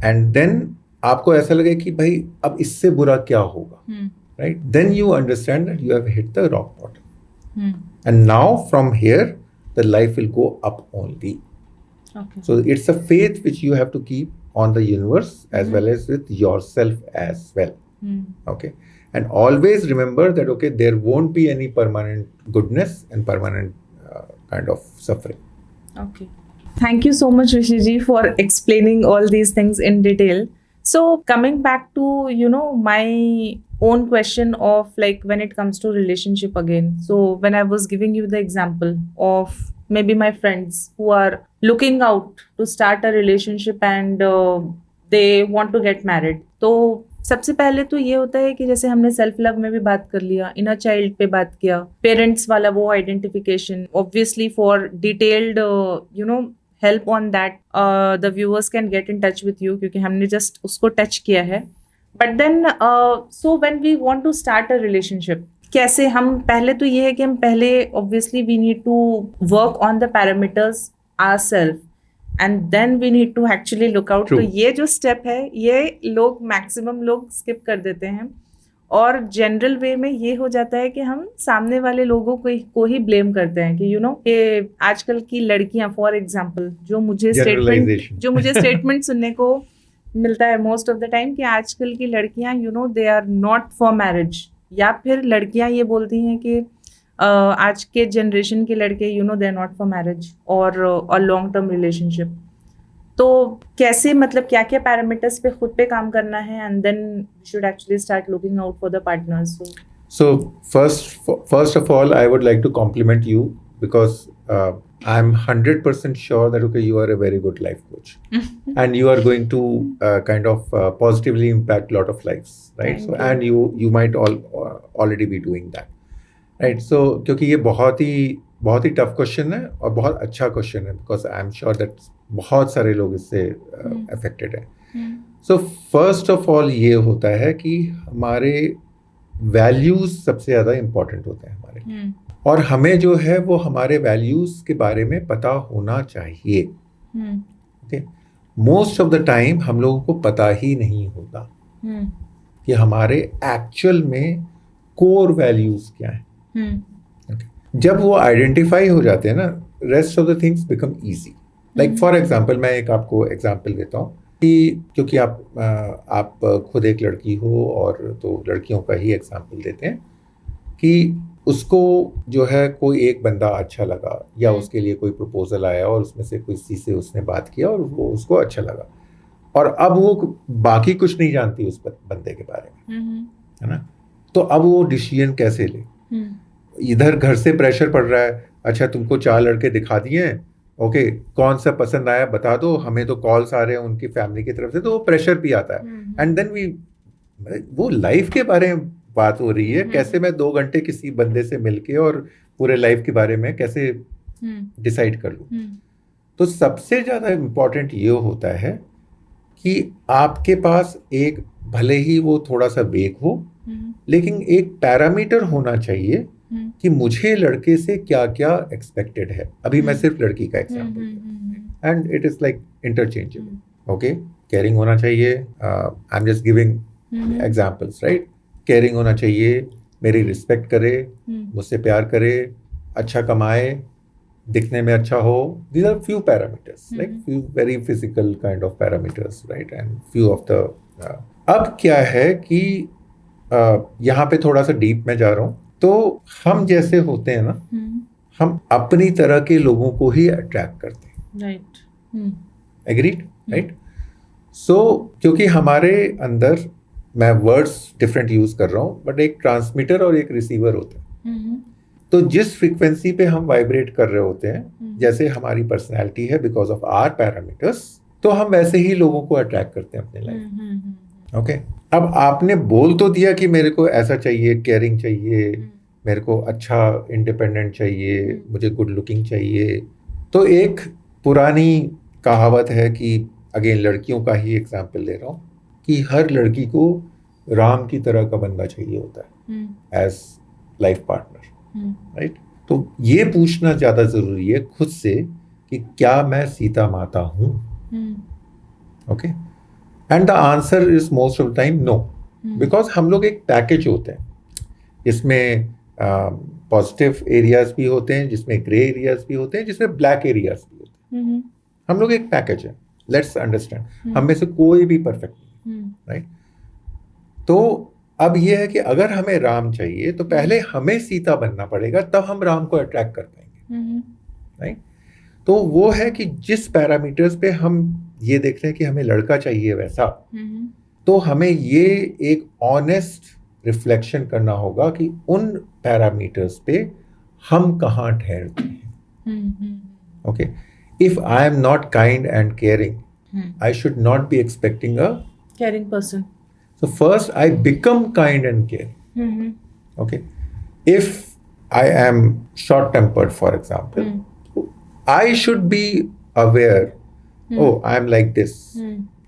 and then आपको ऐसा लगे कि भाई अब इससे बुरा क्या होगा, right? Then you understand that you have hit the rock bottom. And now from here, the life will go up only. Okay. So it's a faith which you have to keep on the universe as well as with yourself as well. Okay. And always remember that, okay, there won't be any permanent goodness and permanent kind of suffering. Okay. Thank you so much, Rishi ji, for explaining all these things in detail. So coming back to, you know, my own question of like when it comes to relationship again. So when I was giving you the example of maybe my friends who are looking out to start a relationship and they want to get married. तो सबसे पहले तो ये होता है कि जैसे हमने सेल्फ लव में भी बात कर लिया, इनर चाइल्ड पे बात किया, पेरेंट्स वाला वो identification, obviously for detailed you know help on that the viewers can get in touch with you, क्योंकि हमने जस्ट उसको टच किया है. But then so when we want to start a relationship, कैसे हम पहले तो ये है कि हम पहले obviously we need to work on the parameters ourselves and then we need to actually look out. तो ये जो स्टेप है ये लोग मैक्सिमम लोग स्किप कर देते हैं, और जनरल वे में ये हो जाता है कि हम सामने वाले लोगों को ही ब्लेम करते हैं कि यू नो कि आजकल की लड़कियां, फॉर एग्जांपल, जो मुझे स्टेटमेंट सुनने को मिलता है मोस्ट ऑफ द टाइम कि आजकल की लड़कियां you know they are not for marriage, या फिर लड़कियां ये बोलती हैं कि आज के जनरेशन के लड़के you know they are not for marriage और लॉन्ग टर्म रिलेशनशिप. तो कैसे, मतलब क्या क्या पैरामीटर्स पे खुद पे काम करना है, and then we should actually start looking out for the partners. So first of all, I would like to compliment you because I'm 100% sure that, okay, you are a very good life coach and you are going to kind of positively impact a lot of lives, right? Thank So you. and you might already be doing that, right? So क्योंकि ये बहुत ही tough question है और बहुत अच्छा question है, because I am sure that बहुत सारे लोग इससे अफेक्टेड हैं. सो फर्स्ट ऑफ ऑल ये होता है कि हमारे वैल्यूज सबसे ज़्यादा इम्पोर्टेंट होते हैं हमारे, और हमें जो है वो हमारे वैल्यूज के बारे में पता होना चाहिए. Okay, most of the time हम लोगों को पता ही नहीं होता कि हमारे एक्चुअल में कोर वैल्यूज क्या हैं. जब वो आइडेंटिफाई हो जाते हैं ना, rest of the things become easy. Like for example, मैं एक आपको एग्जाम्पल देता हूँ कि क्योंकि आप खुद एक लड़की हो और तो लड़कियों का ही एग्जाम्पल देते हैं कि उसको जो है कोई एक बंदा अच्छा लगा या उसके लिए कोई प्रपोजल आया और उसमें से किसी से उसने बात किया और वो उसको अच्छा लगा और अब वो बाकी कुछ नहीं जानती उस बंदे के बारे में, है ना? तो अब वो डिसीजन कैसे ले? इधर घर से प्रेशर पड़ रहा है, अच्छा तुमको 4 लड़के दिखा दिए हैं, ओके कौन सा पसंद आया बता दो, हमें तो कॉल्स आ रहे हैं उनकी फैमिली की तरफ से, तो वो प्रेशर भी आता है। एंड देन वो लाइफ के बारे में बात हो रही है, कैसे मैं 2 घंटे किसी बंदे से मिलके और पूरे लाइफ के बारे में कैसे डिसाइड कर लूँ। तो सबसे ज़्यादा इम्पोर्टेंट ये होता है कि आपके पास एक, भले ही वो थोड़ा सा वेग हो, लेकिन एक पैरामीटर होना चाहिए कि मुझे लड़के से क्या क्या एक्सपेक्टेड है। अभी मैं सिर्फ लड़की का example, and it is like interchangeable. Okay, caring होना चाहिए, I am just giving examples, right? Caring होना चाहिए, मेरी रिस्पेक्ट करे, मुझसे प्यार करे, अच्छा कमाए, दिखने में अच्छा हो। These are few parameters, like few very physical kind of parameters, right? And few of the अब क्या है कि यहाँ पे थोड़ा सा डीप में जा रहा हूँ। तो हम जैसे होते हैं ना, हम अपनी तरह के लोगों को ही अट्रैक्ट करते हैं, राइट? Agreed, right? सो क्योंकि हमारे अंदर, मैं वर्ड्स डिफरेंट यूज कर रहा हूँ, बट एक ट्रांसमीटर और एक रिसीवर होता है। तो जिस फ्रीक्वेंसी पे हम वाइब्रेट कर रहे होते हैं, जैसे हमारी पर्सनैलिटी है बिकॉज ऑफ आवर पैरामीटर्स, तो हम वैसे ही लोगों को अट्रैक्ट करते हैं अपने लाइफ। ओके, अब आपने बोल तो दिया कि मेरे को ऐसा चाहिए, केयरिंग चाहिए, मेरे को अच्छा इंडिपेंडेंट चाहिए, मुझे गुड लुकिंग चाहिए। तो एक पुरानी कहावत है कि, अगेन लड़कियों का ही एग्जाम्पल ले रहा हूँ, कि हर लड़की को राम की तरह का बंदा चाहिए होता है एज लाइफ पार्टनर, राइट? तो ये पूछना ज्यादा जरूरी है खुद से कि क्या मैं सीता माता हूं? Okay, and the answer is most of the time no, because हम लोग एक पैकेज होते हैं, इसमें पॉजिटिव एरियाज भी होते हैं, जिसमें ग्रे एरियाज भी होते हैं, जिसमें ब्लैक एरियाज भी होते हैं। हम लोग एक पैकेज है, लेट्स अंडरस्टैंड। हम में से कोई भी परफेक्ट नहीं, राइट? तो अब ये है कि अगर हमें राम चाहिए तो पहले हमें सीता बनना पड़ेगा, तब हम राम को अट्रैक्ट कर पाएंगे, राइट? तो वो है कि जिस पैरामीटर्स पे हम ये देख रहे हैं कि हमें लड़का चाहिए वैसा, तो हमें ये एक ऑनेस्ट रिफ्लेक्शन करना होगा कि उन पैरामीटर्स पे हम कहाँ ठहरते हैं। Okay, if I am not kind and caring, I should not be expecting a caring person. So first I become kind and caring. Okay, if I am short-tempered, for example, I should be aware, oh, I am like this.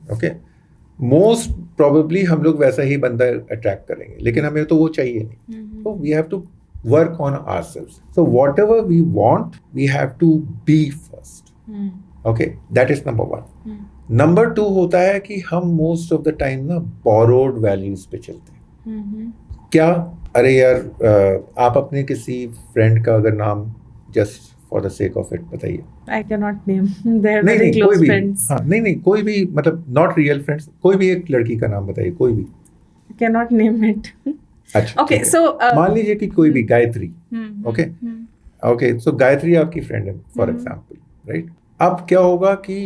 Okay, most probably हम लोग वैसा ही बंदा attract करेंगे, लेकिन हमें तो वो चाहिए नहीं। So we have to work on ourselves. So whatever we want, we have to be first. Okay, that is number 1. Number 2 होता है कि हम मोस्ट ऑफ द टाइम ना बोरोड वैल्यूज पे चलते हैं। क्या, अरे यार, आप अपने किसी फ्रेंड का अगर नाम just for the sake of it बताइए। I can not name, they are very close friends. हाँ, नहीं कोई भी, मतलब नॉट रियल फ्रेंड्स, कोई भी एक लड़की का नाम बताइए, कोई भी। आई कैन नॉट नेम इट। अच्छा, ओके, सो मान लीजिए कि कोई भी गायत्री। ओके, सो गायत्री आपकी फ्रेंड है फॉर एग्जाम्पल, राइट? अब क्या होगा कि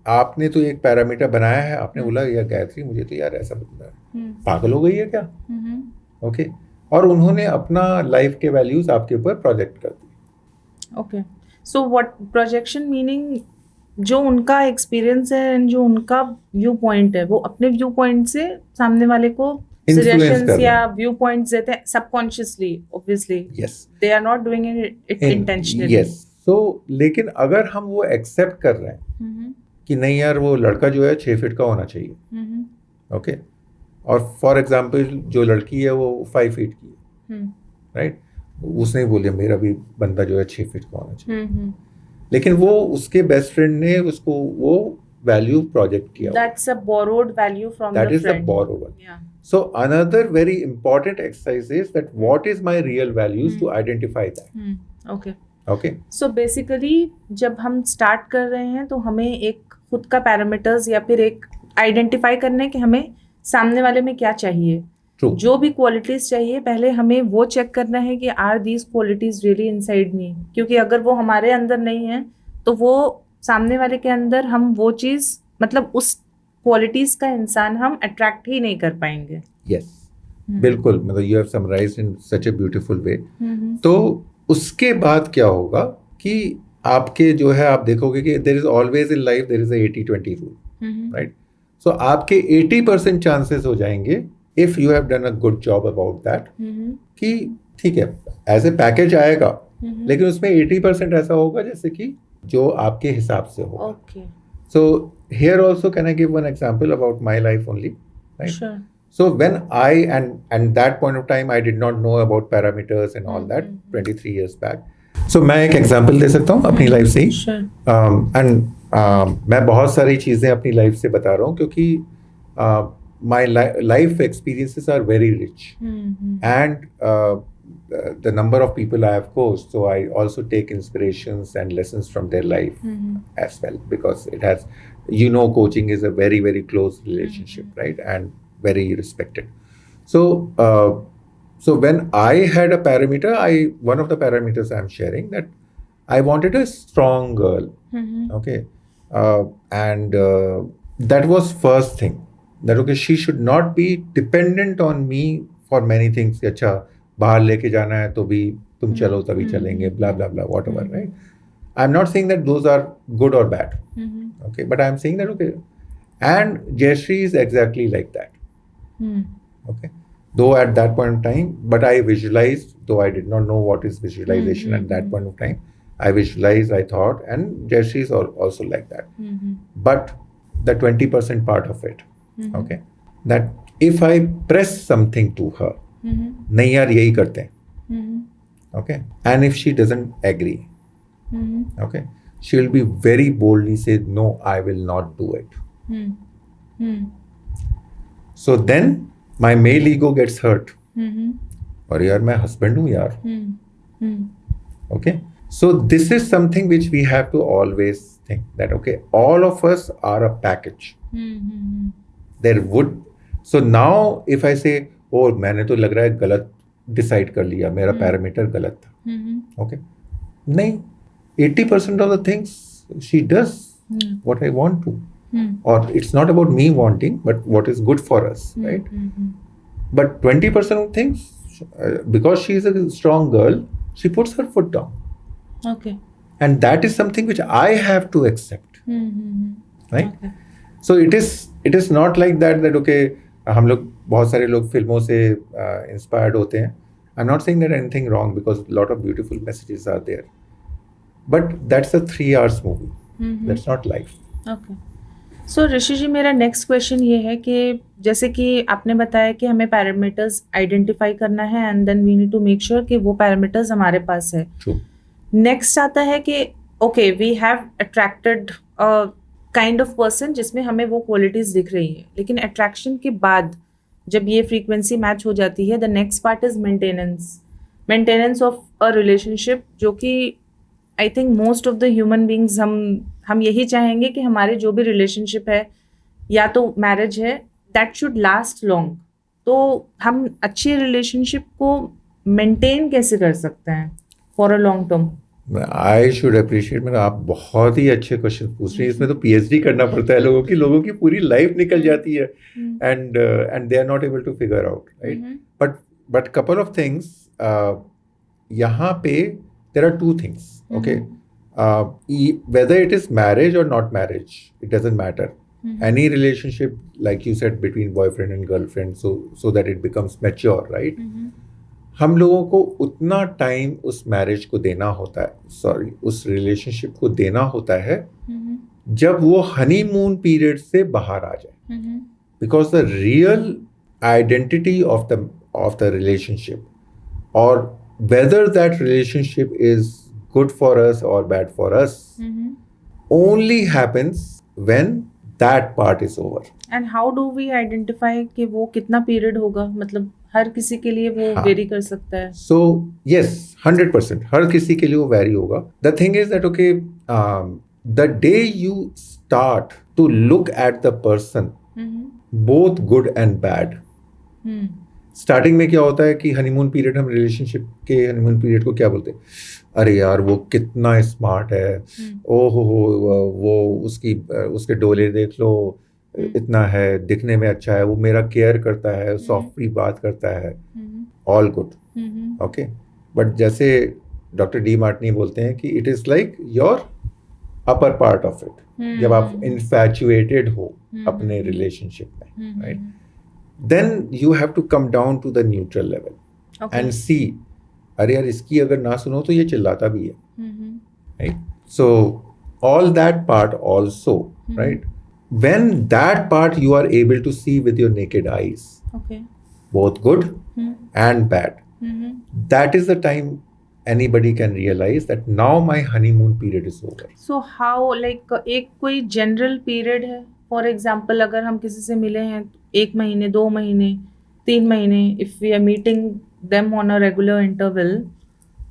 आपने तो एक पैरामीटर बनाया है, आपने बोला यार गायत्री, मुझे तो यार ऐसा बनना है, पागल हो गई है क्या? ओके, और उन्होंने अपना लाइफ के वैल्यूज आपके ऊपर प्रोजेक्ट कर दिए। Okay, so what projection meaning, जो उनका एक्सपीरियंस है एंड जो उनका व्यू पॉइंट है, वो अपने व्यू पॉइंट से सामने वाले को सजेशंस या व्यू पॉइंट्स देते हैं subconsciously, obviously. Yes, they are not doing it intentionally. Yes, so लेकिन अगर हम वो एक्सेप्ट कर रहे हैं कि नहीं यार, वो लड़का जो है 6 फीट का होना चाहिए, ओके, और फॉर एग्जाम्पल जो लड़की है वो 5 फीट की है, राइट? उसने बोलिए मेरा भी बंदा जो है 6 फीट का होना चाहिए, लेकिन वो उसके बेस्ट फ्रेंड ने उसको वो वैल्यू प्रोजेक्ट किया। That's a borrowed value from the friend. That is the borrowed one. Yeah. So another very important exercise is that what is my real values to identify that. Okay. Okay. So basically जब हम start कर रहे हैं तो हमें एक खुद का पैरामीटर्स या फिर एक आइडेंटिफाई करना है कि हमें सामने वाले में क्या चाहिए. True. जो भी क्वालिटीज चाहिए पहले हमें वो चेक करना है कि are these qualities really inside me, क्योंकि अगर वो हमारे अंदर नहीं है तो वो सामने वाले के अंदर हम वो चीज मतलब उस क्वालिटीज का इंसान हम अट्रैक्ट ही नहीं कर पाएंगे. Yes. बिल्कुल, मतलब you have summarised in such a beautiful way. तो उसके बाद क्या होगा कि आपके जो है आप देखोगे कि there is always in life there is a 80-20 rule, right? So आपके 80% चांसेस हो जाएंगे if you have done a good job about that कि ठीक है एज ए पैकेज आएगा, लेकिन उसमें 80% ऐसा होगा जैसे कि जो आपके हिसाब से होगा. Okay. So here also can I give one example about my life only, right? Sure. So when I and that point of time I did not know about parameters and all that 23 years back. So मैं एक example दे सकता हूँ अपनी life से ही. Sure. मैं बहुत सारी चीज़ें अपनी लाइफ से बता रहा हूँ क्योंकि my life experiences are very rich and the number of people I have coached, so I also take inspirations and lessons from their life as well, because it has, coaching is a very, very close relationship, right? And very respected. So so when I had a parameter, one of the parameters I'm sharing, that I wanted a strong girl. Okay. And that was first thing, that okay, she should not be dependent on me for many things. अच्छा बाहर लेके जाना है तो भी तुम चलो तभी चलेंगे, blah blah blah, whatever, right? I'm not saying that those are good or bad, okay, but I'm saying that okay, and Jayashree is exactly like that, okay. Though at that point in time, but I visualized, though I did not know what is visualization at that point of time, I visualized, I thought, and Jayashree is also like that. But the 20% part of it, okay, that if I press something to her, नहीं यार यही करते हैं, okay, and if she doesn't agree, okay, she will be very boldly say no, I will not do it. So then my male ego gets hurt. और यार मैं husband हूँ यार. Okay, so this is something which we have to always think, that okay, all of us are a package. There would, so now if I say oh मैंने तो लग रहा है गलत डिसाइड कर लिया, मेरा पैरामीटर गलत था, ओके, नहीं, 80% of the things she does what I want to, और it's not about me wanting but what is good for us, right? But 20% of things, because she is a strong girl, she puts her foot down, Okay. and that is something which I have to accept, right? Okay. So it is not like that okay, हम लोग बहुत सारे लोग फिल्मों से inspired होते हैं. I am not saying that anything wrong because lot of beautiful messages are there, but that's a 3 hours movie, that's not life. Okay. So Rishi ji, मेरा नेक्स्ट क्वेश्चन ये है कि जैसे कि आपने बताया कि हमें पैरामीटर्स आइडेंटिफाई करना है and then we need to make sure कि वो पैरामीटर्स हमारे पास है. नेक्स्ट आता है कि okay, we have attracted kind of person जिसमें हमें वो क्वालिटीज दिख रही है, लेकिन अट्रैक्शन के बाद जब ये फ्रीक्वेंसी मैच हो जाती है, the next part is maintenance of a relationship, जो कि I think most of the human beings हम यही चाहेंगे कि हमारे जो भी रिलेशनशिप है या तो मैरिज है, दैट शुड लास्ट लॉन्ग. तो हम अच्छी रिलेशनशिप को मेंटेन कैसे कर सकते हैं for a long term? I should appreciate, मतलब आप बहुत ही अच्छे क्वेश्चन पूछ रहे हैं. इसमें तो पीएचडी करना पड़ता है लोगों की पूरी लाइफ निकल जाती है and they are not able to figure out, right? But couple of things यहाँ पे there are 2 things, okay? Whether it is marriage or not marriage, it doesn't matter. Any relationship, like you said, between boyfriend and girlfriend, so that it becomes mature, right? हम लोगों को उतना time उस marriage को देना होता है, उस रिलेशनशिप को देना होता है जब वो हनीमून पीरियड से बाहर आ जाए, because the real identity of the relationship, और whether that relationship is good for us or bad for us, only happens when that part is over. And how do we identify कि वो कितना period होगा? मतलब हर किसी के लिए वो वेरी कर सकता है. So yes, 100% हर किसी के लिए वो वेरी होगा. The thing is that okay, the day you start to look at the person both good and bad. Starting में क्या होता है कि हनीमून पीरियड, हम रिलेशनशिप के हनीमून पीरियड को क्या बोलते हैं, अरे यार वो कितना स्मार्ट है, ओहो वो उसके डोले देख लो, इतना है, दिखने में अच्छा है, वो मेरा केयर करता है, सॉफ्टली बात करता है, ऑल गुड. ओके, बट जैसे डॉक्टर डी मार्टिनी बोलते हैं कि it is like your upper part of it, जब आप इन्फैचुएटेड हो अपने रिलेशनशिप में, right, then you have to come down to the neutral level. Okay. And see, अरे यार इसकी अगर ना सुनो तो ये चिल्लाता भी है, right? So all that part also, right? When that part you are able to see with your naked eyes, okay, both good and bad, that is the time anybody can realize that now my honeymoon period is over. So how, like एक कोई general period है, for example अगर हम किसी से मिले हैं 1 महीने, 2 महीने, 3 महीने, if we are meeting them on a regular interval,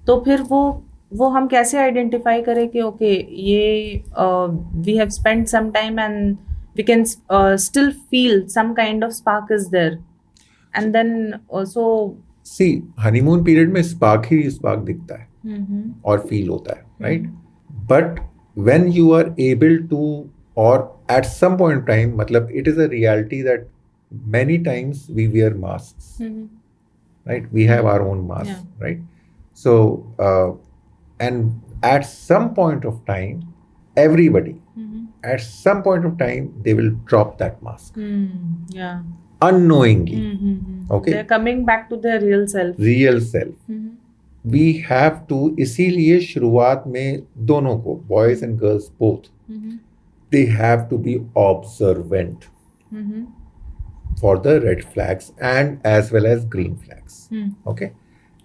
तो फिर वो हम कैसे आइडेंटिफाई करें कि ओके ये we have spend some time and we can still feel some kind of spark is there, and then so see honeymoon period में spark ही स्पार्क दिखता है और फील होता है, right, but when you are able to, or at some point in time, matlab, it is a reality that many times we wear masks, right? We have our own masks, right? So, and at some point of time, everybody, at some point of time, they will drop that mask. Yeah. Unknowingly. Okay? They're coming back to their real self. Real self. We have to, इसीलिए शुरुआत में दोनों को, boys and girls both, they have to be observant for the red flags and as well as green flags. Okay,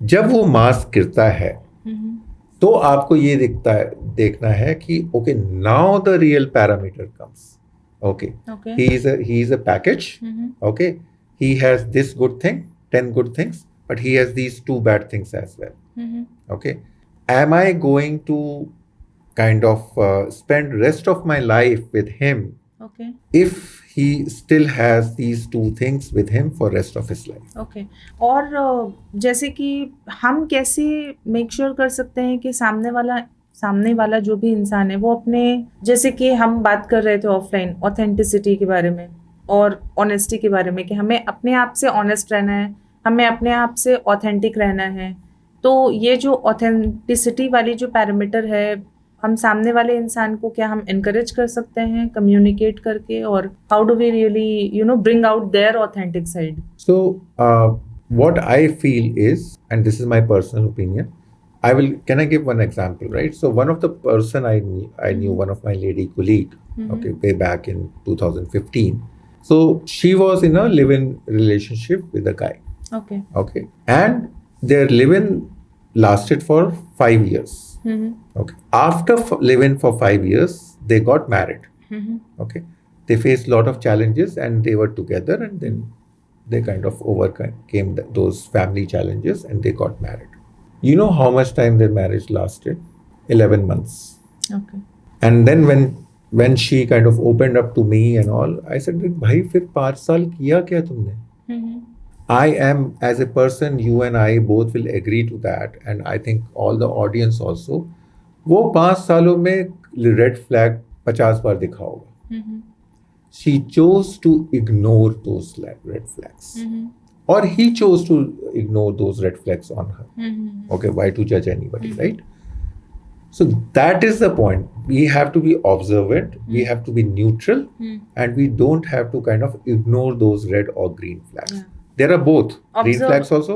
जब वो mask गिरता है तो आपको ये देखना है कि okay, now the real parameter comes. Okay, he is a package. Okay, he has this good thing, 10 good things, but he has these 2 bad things as well. Okay, am I going to kind of spend rest of my life with him, okay, if he still has these 2 things with him for rest of his life? Okay. और जैसे कि हम कैसे make sure कर सकते हैं कि सामने वाला जो भी इंसान है वो अपने, जैसे कि हम बात कर रहे थे ऑफलाइन ऑथेंटिसिटी के बारे में और ऑनेस्टी के बारे में, कि हमें अपने आप से ऑनेस्ट रहना है, हमें अपने आप से ऑथेंटिक रहना है, तो ये जो ऑथेंटिसिटी वाली जो पैरामीटर है, हम सामने वाले इंसान को क्या हम इनकरेज कर सकते हैं कम्युनिकेट करके, और how do we really bring out their authentic side? So what I feel is, and this is my personal opinion, can I give one example, right? So one of the person I knew, one of my lady colleague, okay, way back in 2015. So she was in a live-in relationship with a guy. Okay, and their live-in lasted for 5 years. Okay. After living for 5 years, they got married. Okay. They faced a lot of challenges and they were together, and then they kind of overcame those family challenges and they got married. You know how much time their marriage lasted? 11 months. Okay. And then when she kind of opened up to me and all, I said, "Bhai, फिर 5 साल किया क्या तुमने?" I am, as a person, you and I both will agree to that, and I think all the audience also, वो 5 सालों में red flag 50 बार दिखा होगा. She chose to ignore those red flags, or he chose to ignore those red flags on her. Okay, why to judge anybody, right? So that is the point. We have to be observant, we have to be neutral, and we don't have to kind of ignore those red or green flags. There are both green flags also.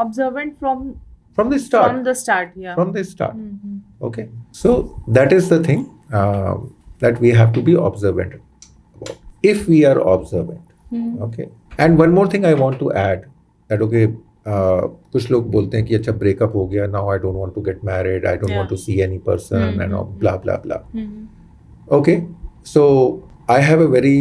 Observant from the start. From the start, yeah. From the start. Okay. So that is the thing that we have to be observant about. If we are observant. Okay. And one more thing I want to add, that okay, कुछ लोग बोलते हैं कि अच्छा breakup हो गया, now I don't want to get married, I don't want to see any person and all, blah blah blah. Okay. So I have a very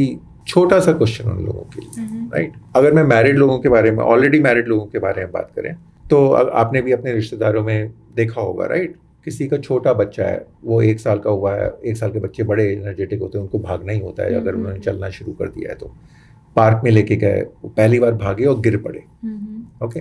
छोटा सा क्वेश्चन उन लोगों के लिए, राइट? अगर मैं मैरिड लोगों के बारे में, ऑलरेडी मैरिड लोगों के बारे में बात करें, तो आपने भी अपने रिश्तेदारों में देखा होगा, राइट? किसी का छोटा बच्चा है, वो 1 साल का हुआ है, 1 साल के बच्चे बड़े एनर्जेटिक होते हैं, उनको भागना ही होता है अगर उन्होंने चलना शुरू कर दिया है तो. पार्क में लेके गए, वो पहली बार भागे और गिर पड़े। ओके,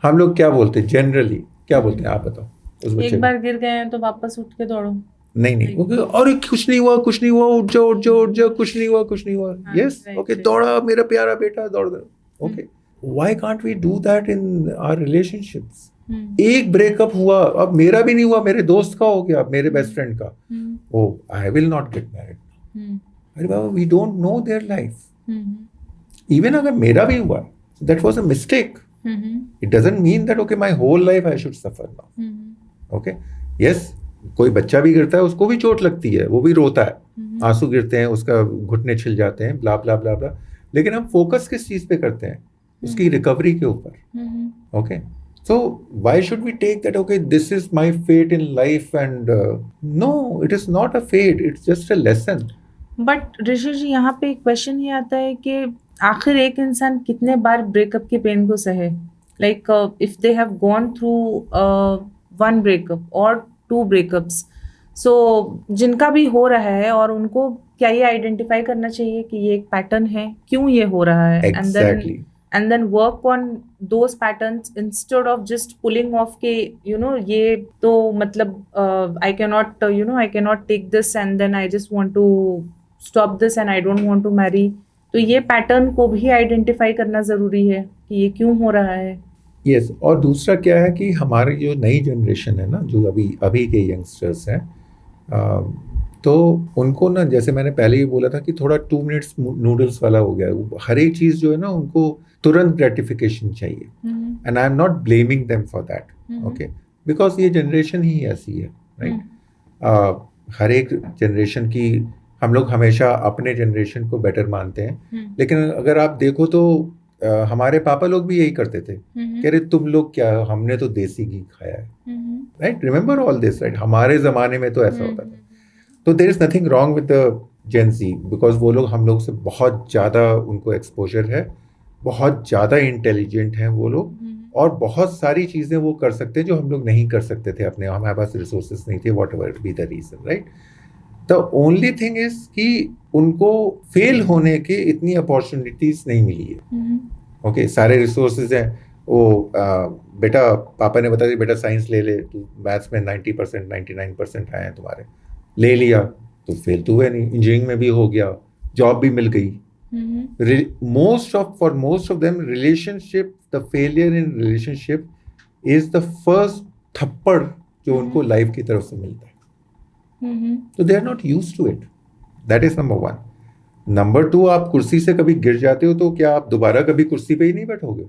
हम लोग क्या बोलते हैं जनरली, क्या बोलते हैं आप बताओ उस बच्चे एक को? बार गिर गए हैं तो वापस उठ के दौड़ो। नहीं, वो अरे कुछ नहीं हुआ, कुछ नहीं हुआ, उठ जाओ उठ जाओ उठ जाओ, कुछ नहीं हुआ कुछ नहीं हुआ। यस, ओके, दौड़ा मेरा प्यारा बेटा, दौड़ दो। Okay, why can't we do that in our relationships? एक ब्रेकअप हुआ, अब मेरा भी नहीं हुआ, मेरे दोस्त का हो गया, मेरे बेस्ट फ्रेंड का, oh I will not get married. अरे बाबा, we don't know their life. Even अगर मेरा भी हुआ, that was a mistake, it doesn't mean that okay my whole life I should suffer now. Okay, yes, कोई बच्चा भी गिरता है, उसको भी चोट लगती है, वो भी रोता है, आंसू गिरते हैं, उसका घुटने छिल जाते हैं, ब्ला ब्ला ब्ला ब्ला, लेकिन हम फोकस किस चीज पे करते हैं? उसकी रिकवरी के ऊपर। Okay, so why should we take that, okay, this is my fate in life, and no, it is not a fate, it's just a lesson. But Rishi ji, यहाँ पे एक क्वेश्चन ये आता है कि आखिर एक इंसान कितने बार ब्रेकअप के पेन को सहे? Like if they have gone through one breakup और 2 ब्रेकअप्स, सो जिनका भी हो रहा है, और उनको क्या ये आइडेंटिफाई करना चाहिए कि ये एक पैटर्न है, क्यों ये हो रहा है, Exactly. and then work on those patterns instead of just pulling off के ये तो मतलब I cannot take this and then I just want to stop this and I don't want to marry. तो ये पैटर्न को भी identify करना ज़रूरी है कि ये क्यों हो रहा है। यस, और दूसरा क्या है कि हमारी जो नई जनरेशन है ना, जो अभी के यंगस्टर्स हैं, तो उनको ना, जैसे मैंने पहले ही बोला था कि थोड़ा 2 मिनट्स नूडल्स वाला हो गया है। हर एक चीज़ जो है ना, उनको तुरंत ग्रेटिफिकेशन चाहिए, and I am not blaming them for that, okay, because ये जनरेशन ही ऐसी है, राइट? हर एक जनरेशन की, हम लोग हमेशा अपने जनरेशन को बेटर मानते हैं, लेकिन अगर आप देखो तो हमारे पापा लोग भी यही करते थे, कह रहे तुम लोग क्या, हमने तो देसी घी खाया है, right? Remember all this, right? हमारे ज़माने में तो ऐसा होता था। तो there is nothing wrong with the Gen Z, because वो लोग हम लोग से बहुत ज़्यादा उनको एक्सपोजर है, बहुत ज़्यादा इंटेलिजेंट हैं वो लोग, और बहुत सारी चीज़ें वो कर सकते हैं जो हम लोग नहीं कर सकते थे अपने, हमारे पास रिसोर्सेज नहीं थे, what ever be the reason, right? The only thing is कि उनको फेल होने के इतनी अपॉर्चुनिटीज़ नहीं मिली है। ओके, सारे रिसोर्सेज हैं, वो बेटा, पापा ने बता दिया बेटा साइंस ले ले, तू मैथ्स में 90% 99% आए हैं तुम्हारे, ले लिया तो फेल तो हुए नहीं, इंजीनियरिंग में भी हो गया, जॉब भी मिल गई। For most of them, relationship, the failure in relationship is the first थप्पड़ जो उनको लाइफ की तरफ से मिलता है। तो they are not used to it. That is number 1. Number 2, आप कुर्सी से कभी गिर जाते हो तो क्या आप दोबारा कभी कुर्सी पे ही नहीं बैठोगे?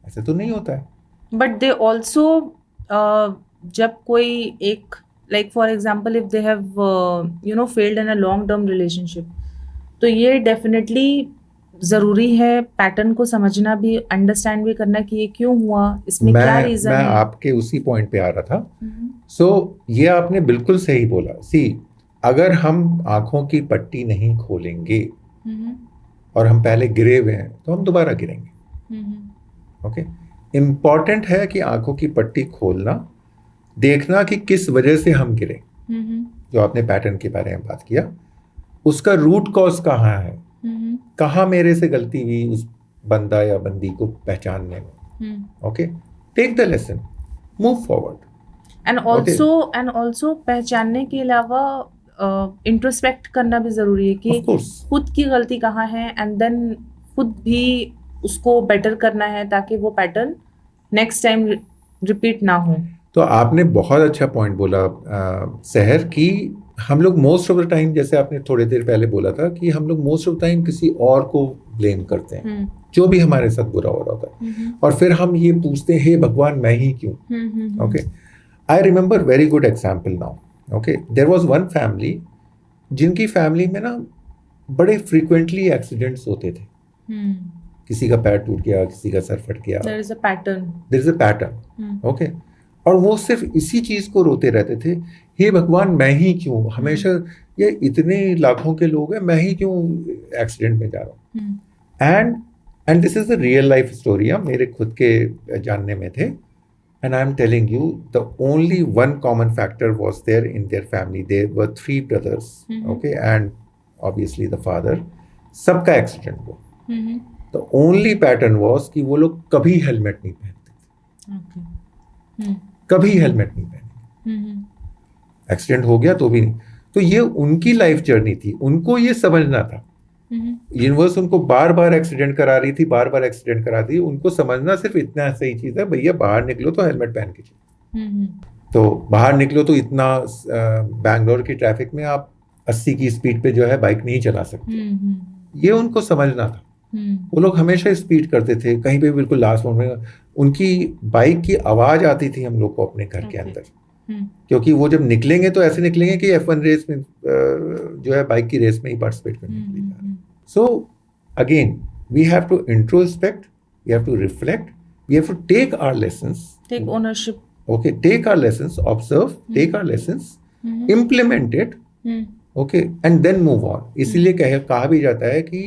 ऐसे तो नहीं होता है। बट दे ऑल्सो, जब कोई एक, like for example, if they have failed in a long term relationship, तो ये डेफिनेटली ज़रूरी है पैटर्न को समझना भी, अंडरस्टैंड भी करना कि ये क्यों हुआ, इसमें क्या रीज़न है। मैं आपके उसी पॉइंट पे आ रहा था। सो ये आपने बिल्कुल सही बोला। सी, अगर हम आंखों की पट्टी नहीं खोलेंगे और हम पहले गिरे हुए हैं तो हम दोबारा गिरेंगे। ओके, इम्पॉर्टेंट है कि आंखों की पट्टी खोलना, देखना कि किस वजह से हम गिरे। जो आपने पैटर्न के बारे में बात किया, उसका रूट कॉज कहाँ है, कहाँ मेरे से गलती हुई उस बंदा या बंदी को पहचानने में। Okay, take the lesson, move forward. And also पहचानने के अलावा इंट्रोस्पेक्ट करना भी जरूरी है कि खुद की गलती कहाँ है, एंड देन खुद भी उसको बेटर करना है ताकि वो पैटर्न नेक्स्ट टाइम रिपीट ना हो। तो आपने बहुत अच्छा पॉइंट बोला सहर, कि हम लोग मोस्ट ऑफ द टाइम, जैसे आपने थोड़ी देर पहले बोला था, कि हम लोग मोस्ट ऑफ द टाइम किसी और को ब्लेम करते हैं जो भी हमारे साथ बुरा हो रहा होता है, और फिर हम ये पूछते हैं हे भगवान मैं ही क्यों। Okay, I remember very good example now. Okay, there was one family जिनकी फैमिली में ना बड़े फ्रीक्वेंटली एक्सीडेंट्स होते थे। किसी का पैर टूट गया, किसी का सर फट गया। There is a pattern. Okay, और वो सिर्फ इसी चीज को रोते रहते थे, हे भगवान मैं ही क्यों, हमेशा ये इतने लाखों के लोग हैं, मैं ही क्यों एक्सीडेंट में जा रहा हूँ। And this is the real life story, मेरे खुद के जानने में थे। And I am telling you, the only one common factor was there in their family. There were 3 brothers, okay, and obviously the father. सबका एक्सीडेंट हुआ। तो only pattern was कि वो लोग कभी हेलमेट नहीं पहनते थे, कभी हेलमेट नहीं पहने, एक्सीडेंट हो गया तो भी नहीं। तो ये उनकी लाइफ जर्नी थी, उनको ये समझना था। यूनिवर्स उनको बार बार एक्सीडेंट करा रही थी, बार बार एक्सीडेंट करा दी, उनको समझना सिर्फ इतना सही चीज है, भैया बाहर निकलो तो हेलमेट पहन के चलो। तो बाहर निकलो तो इतना बैंगलोर की ट्रैफिक में आप 80 की स्पीड पे जो है बाइक नहीं चला सकते, ये उनको समझना था। वो लोग हमेशा स्पीड करते थे, कहीं पे बिल्कुल लास्ट मोमेंट में उनकी बाइक की आवाज आती थी हम लोग को अपने घर के अंदर, क्योंकि वो जब निकलेंगे तो ऐसे निकलेंगे कि F1 रेस में जो है बाइक की रेस में ही पार्टिसिपेट करने के लिए जा रहे हैं। So again we have to introspect, we have to reflect, we have to take our lessons, take ownership, okay, take our lessons, observe, take our lessons, implement it, okay, and then move on. इसीलिए कहा भी जाता है कि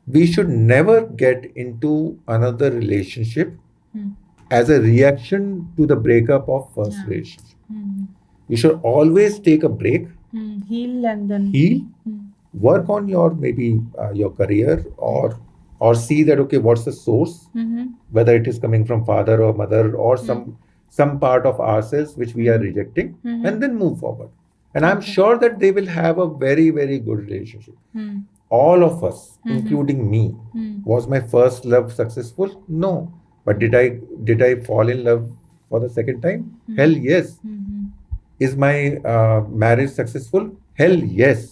we should never get into another relationship as a reaction to the breakup of first relationship. You should always take a break, heal and then heal, work on your maybe your career, or see that okay, what's the source, whether it is coming from father or mother or some part of ourselves which we are rejecting, and then move forward. And I'm sure that they will have a very, very good relationship. All of us, including me, was my first love successful? No. But did I fall in love for the second time? Hell yes. Is my marriage successful? Hell yes.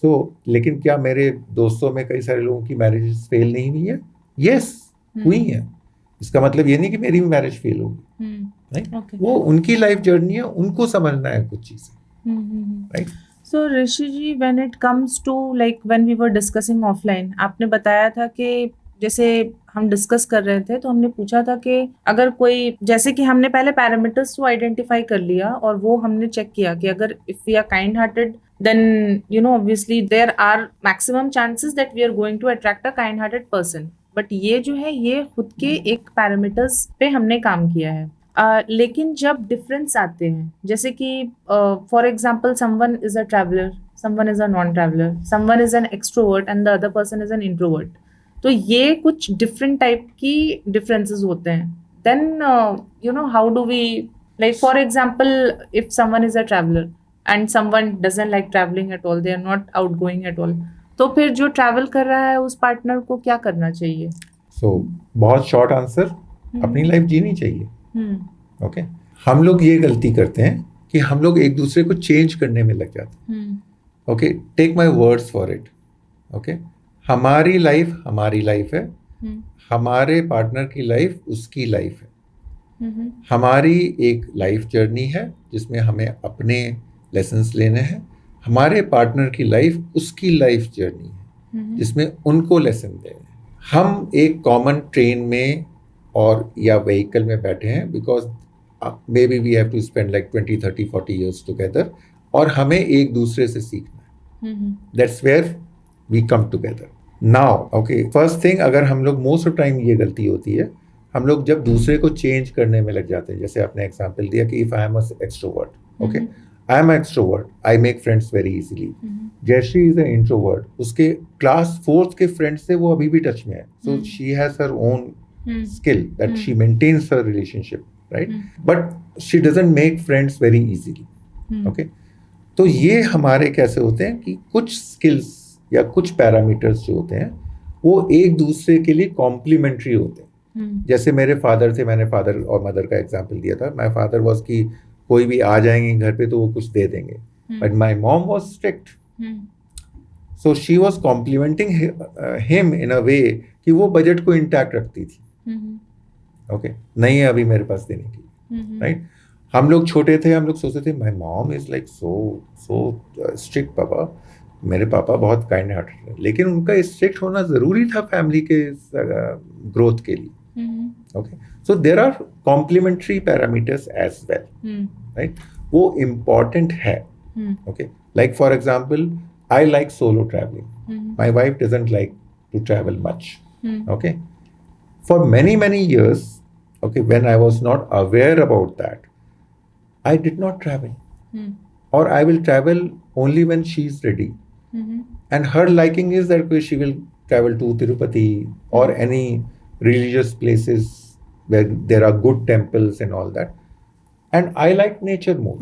So, लेकिन क्या मेरे दोस्तों में कई सारे लोगों की marriage fail नहीं हुई है? Yes, हुई है। इसका मतलब ये नहीं कि मेरी भी मैरिज फेल होगी, राइट? वो उनकी लाइफ जर्नी है, उनको समझना है कुछ चीजें, right? So Rishi ji, when it comes to like when we were discussing offline, आपने बताया था कि जैसे हम डिस्कस कर रहे थे तो हमने पूछा था कि अगर कोई, जैसे कि हमने पहले पैरामीटर्स को आइडेंटिफाई कर लिया और वो हमने चेक किया कि अगर if we are kind hearted then obviously there are maximum chances that we are going to attract a kind hearted person. But ये जो है ये खुद के एक पैरामीटर्स पे हमने काम किया है। लेकिन जब डिफरेंस आते हैं, जैसे कि for example someone is a traveller, someone is a non traveller, someone is an extrovert and the other person is an introvert, तो ये कुछ डिफरेंट टाइप की डिफरेंसेस होते हैं। Then how do we, like for example if someone is a traveller and someone doesn't like traveling at all, they are not outgoing at all, तो फिर जो travel कर रहा है उस पार्टनर को क्या करना चाहिए? बहुत शॉर्ट आंसर, अपनी लाइफ जीनी चाहिए। ओके, हम लोग ये गलती करते हैं कि हम लोग एक दूसरे को चेंज करने में लग जाते हैं। Okay, take my words for it. Okay, हमारी लाइफ है, हमारे पार्टनर की लाइफ उसकी लाइफ है। हमारी एक लाइफ जर्नी है जिसमें हमें अपने लेसन्स लेने हैं, हमारे पार्टनर की लाइफ उसकी लाइफ जर्नी है जिसमें उनको लेसन देने हैं। हम एक कॉमन ट्रेन में और या व्हीकल में बैठे हैं because maybe we have to spend like 20, 30, 40 years together, और हमें एक दूसरे से सीखना है। That's where we come together now. Okay, first thing, अगर हम लोग मोस्ट ऑफ टाइम ये गलती होती है, हम लोग जब दूसरे को चेंज करने में लग जाते हैं। जैसे आपने एग्जाम्पल दिया कि if I am extrovert, okay, I am an extrovert. I make friends very easily. Jayashree is an introvert. उसके क्लास 4th के फ्रेंड्स से वो अभी भी टच में है. So she has her own skill that she maintains her relationship, right? But she doesn't make friends very easily. Okay? तो ये हमारे कैसे होते हैं कि कुछ स्किल्स या कुछ पैरामीटर्स जो होते हैं वो एक दूसरे के लिए कॉम्प्लीमेंट्री होते हैं। जैसे मेरे फादर थे, मैंने फादर और मदर का एग्जाम्पल दिया था। माई फादर वॉज कि कोई भी आ जाएंगे घर पे तो वो कुछ दे देंगे, but my mom was strict, so she was complimenting him in a way कि वो बजट को इंटैक्ट रखती थी। ओके, नहीं है अभी मेरे पास देने की, राइट? हम लोग छोटे थे, हम लोग सोचते थे my mom is like so strict, पापा, मेरे पापा बहुत काइंड हार्टेड है, लेकिन उनका स्ट्रिक्ट होना जरूरी था फैमिली के ग्रोथ के लिए। Okay, so there are complementary parameters as well, right? वो इम्पॉर्टेंट है। Okay, like for example I like solo travelling, my wife doesn't like to travel much. Okay, for many years, okay, when I was not aware about that, I did not travel, or I will travel only when she is ready, and her liking is that she will travel to Tirupati or any religious places where there are good temples and all that. And I like nature more.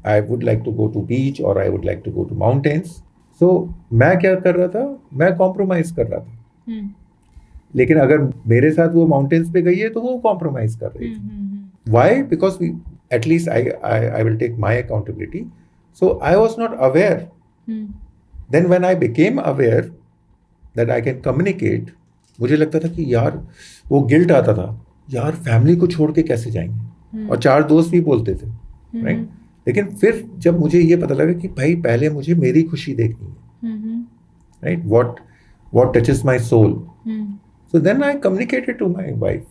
I would like to go to beach or I would like to go to mountains. So मैं क्या कर रहा था, मैं compromise कर रहा था. लेकिन अगर मेरे साथ वो माउंटेन्स पे गई है तो वो कॉम्प्रोमाइज कर रही थी. Why? Because at least I will take my accountability. So I was not aware. Then when I became aware that I can communicate, मुझे लगता था कि यार वो गिल्ट आता था, यार फैमिली को छोड़ के कैसे जाएंगे. और 4 दोस्त भी बोलते थे, राइट. लेकिन फिर जब मुझे ये पता लगा कि भाई पहले मुझे मेरी खुशी देखनी है, right. What touches my soul. So then I communicated to my wife.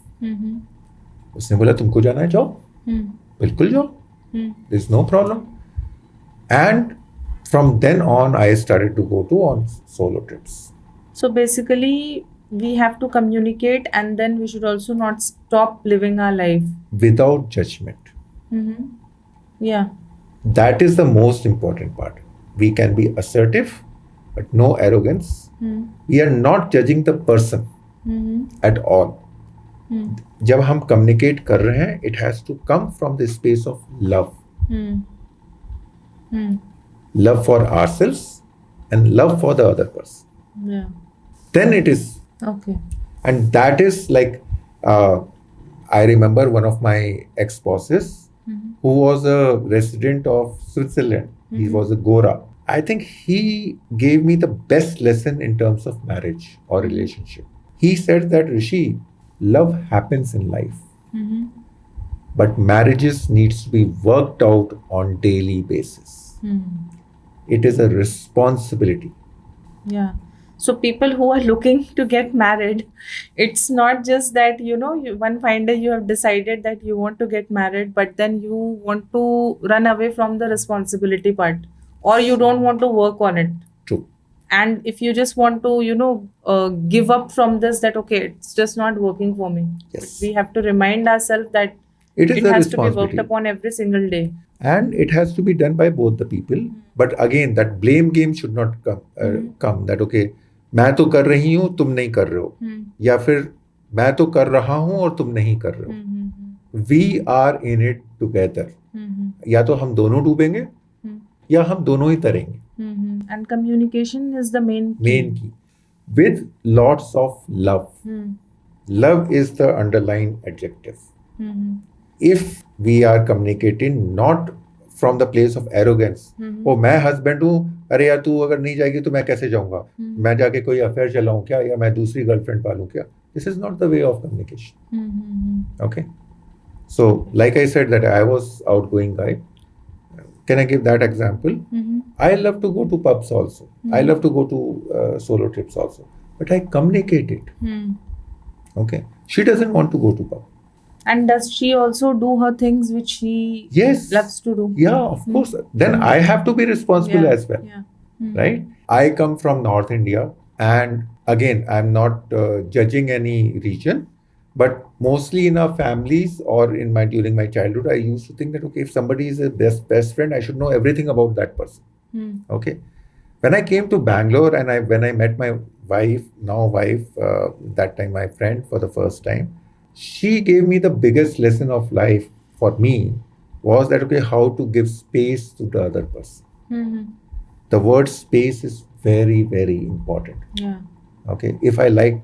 उसने बोला तुमको जाना है, जाओ, बिल्कुल जाओ, there is no problem. And from then on I started to go on solo trips. So basically we have to communicate, and then we should also not stop living our life without judgment. Yeah, that is the most important part. We can be assertive but no arrogance. We are not judging the person at all. जब हम communicate कर रहे हैं, it has to come from the space of love. Love for ourselves and love for the other person. Yeah. Then it is okay. And that is like I remember one of my ex-bosses who was a resident of Switzerland. He was a Gora. I think he gave me the best lesson in terms of marriage or relationship. He said that, Rishi, love happens in life. But marriages needs to be worked out on daily basis. It is a responsibility. Yeah. So people who are looking to get married, it's not just that, one fine day you have decided that you want to get married, but then you want to run away from the responsibility part, or you don't want to work on it. True. And if you just want to, give up from this, that, okay, it's just not working for me. Yes. But we have to remind ourselves that it has to be worked upon every single day. And it has to be done by both the people. But again, that blame game should not come that, okay, मैं तो कर रही हूँ, तुम नहीं कर रहे हो. या फिर मैं तो कर रहा हूँ और तुम नहीं कर रहे हो. We are in it together. या तो हम दोनों डूबेंगे या हम दोनों ही तरेंगे. And communication is the main key. With lots of love. Love is the underlying adjective. If we are communicating not from the place of arrogance, ओ मैं हस्बैंड हूँ, अरे यार तू अगर नहीं जाएगी तो मैं कैसे जाऊंगा, मैं जाके कोई अफेयर चलाऊं क्या, या मैं दूसरी गर्लफ्रेंड पालूं क्या. This is not the way of communication. Okay, so like I said that I was outgoing guy. Can I give that example? I love to go to pubs also. I love to go to solo trips also, but I communicate it. Okay, she doesn't want to go to pub. And does she also do her things which she loves to do? Yeah, of course. Then I have to be responsible as well. Yeah. Right? I come from North India, and again, I'm not judging any region, but mostly in our families or during my childhood, I used to think that, okay, if somebody is a best friend, I should know everything about that person. Okay. When I came to Bangalore and when I met my wife, that time my friend for the first time, she gave me the biggest lesson of life for me was that, okay, how to give space to the other person. The word space is very, very important. Yeah. Okay. If I like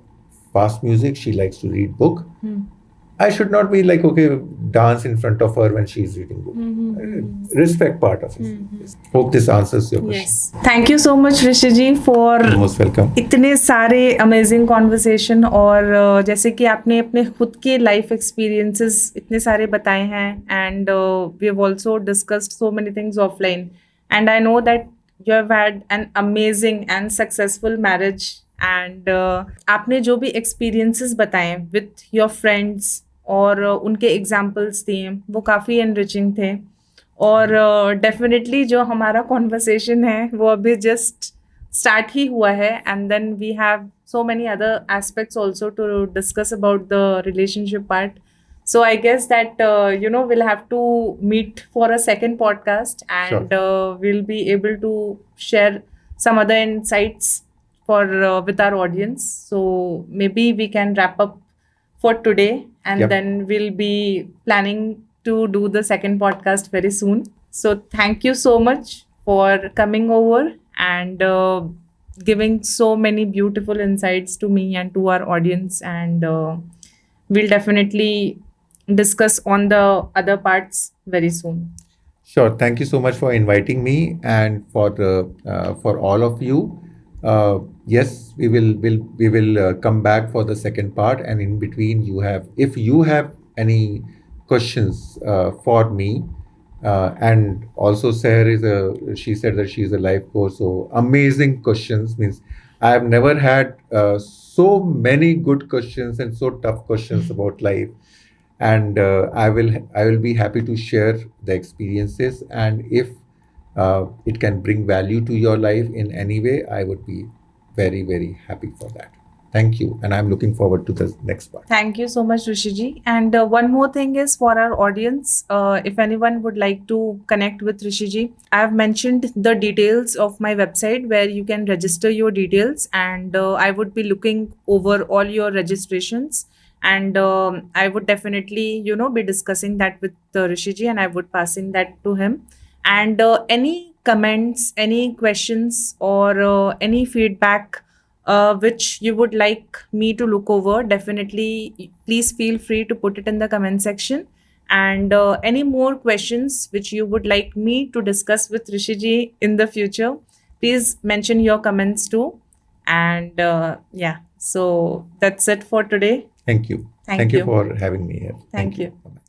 fast music, she likes to read book. I should not be like, okay, dance in front of her when she is reading book. Respect part of it. Hope this answers your question. Yes. Thank you so much, Rishi ji, for You're most welcome. इतने सारे amazing conversation, और जैसे कि आपने अपने खुद के life experiences इतने सारे बताए हैं, and we have also discussed so many things offline, and I know that you have had an amazing and successful marriage, and आपने जो भी experiences बताए with your friends और उनके एग्जाम्पल्स दिए वो काफ़ी एनरिचिंग थे. और डेफिनेटली जो हमारा कॉन्वर्सेशन है वो अभी जस्ट स्टार्ट ही हुआ है, and then we have so many other aspects also to discuss about the relationship part. So I guess that we'll have to meet for a second podcast, and we'll be able to share some other insights for with our audience. So maybe we can wrap up for today, and Yep. then we'll be planning to do the second podcast very soon. So thank you so much for coming over and giving so many beautiful insights to me and to our audience. And we'll definitely discuss on the other parts very soon. Sure. Thank you so much for inviting me and for all of you. Yes, we will come back for the second part, and in between if you have any questions for me, and also she said that she's a life coach, so amazing questions means I have never had so many good questions and so tough questions about life, and I will be happy to share the experiences, and if it can bring value to your life in any way, I would be very, very happy for that. Thank you, and I'm looking forward to the next part. Thank you so much, Rishiji. And one more thing is for our audience, if anyone would like to connect with Rishiji, I have mentioned the details of my website where you can register your details, and I would be looking over all your registrations. And I would definitely, be discussing that with Rishiji, and I would passing that to him. And any comments, any questions, or any feedback which you would like me to look over, definitely please feel free to put it in the comment section. And any more questions which you would like me to discuss with Rishiji in the future, please mention your comments too. And so that's it for today. Thank you. Thank you. For having me here. Thank you. Bye-bye.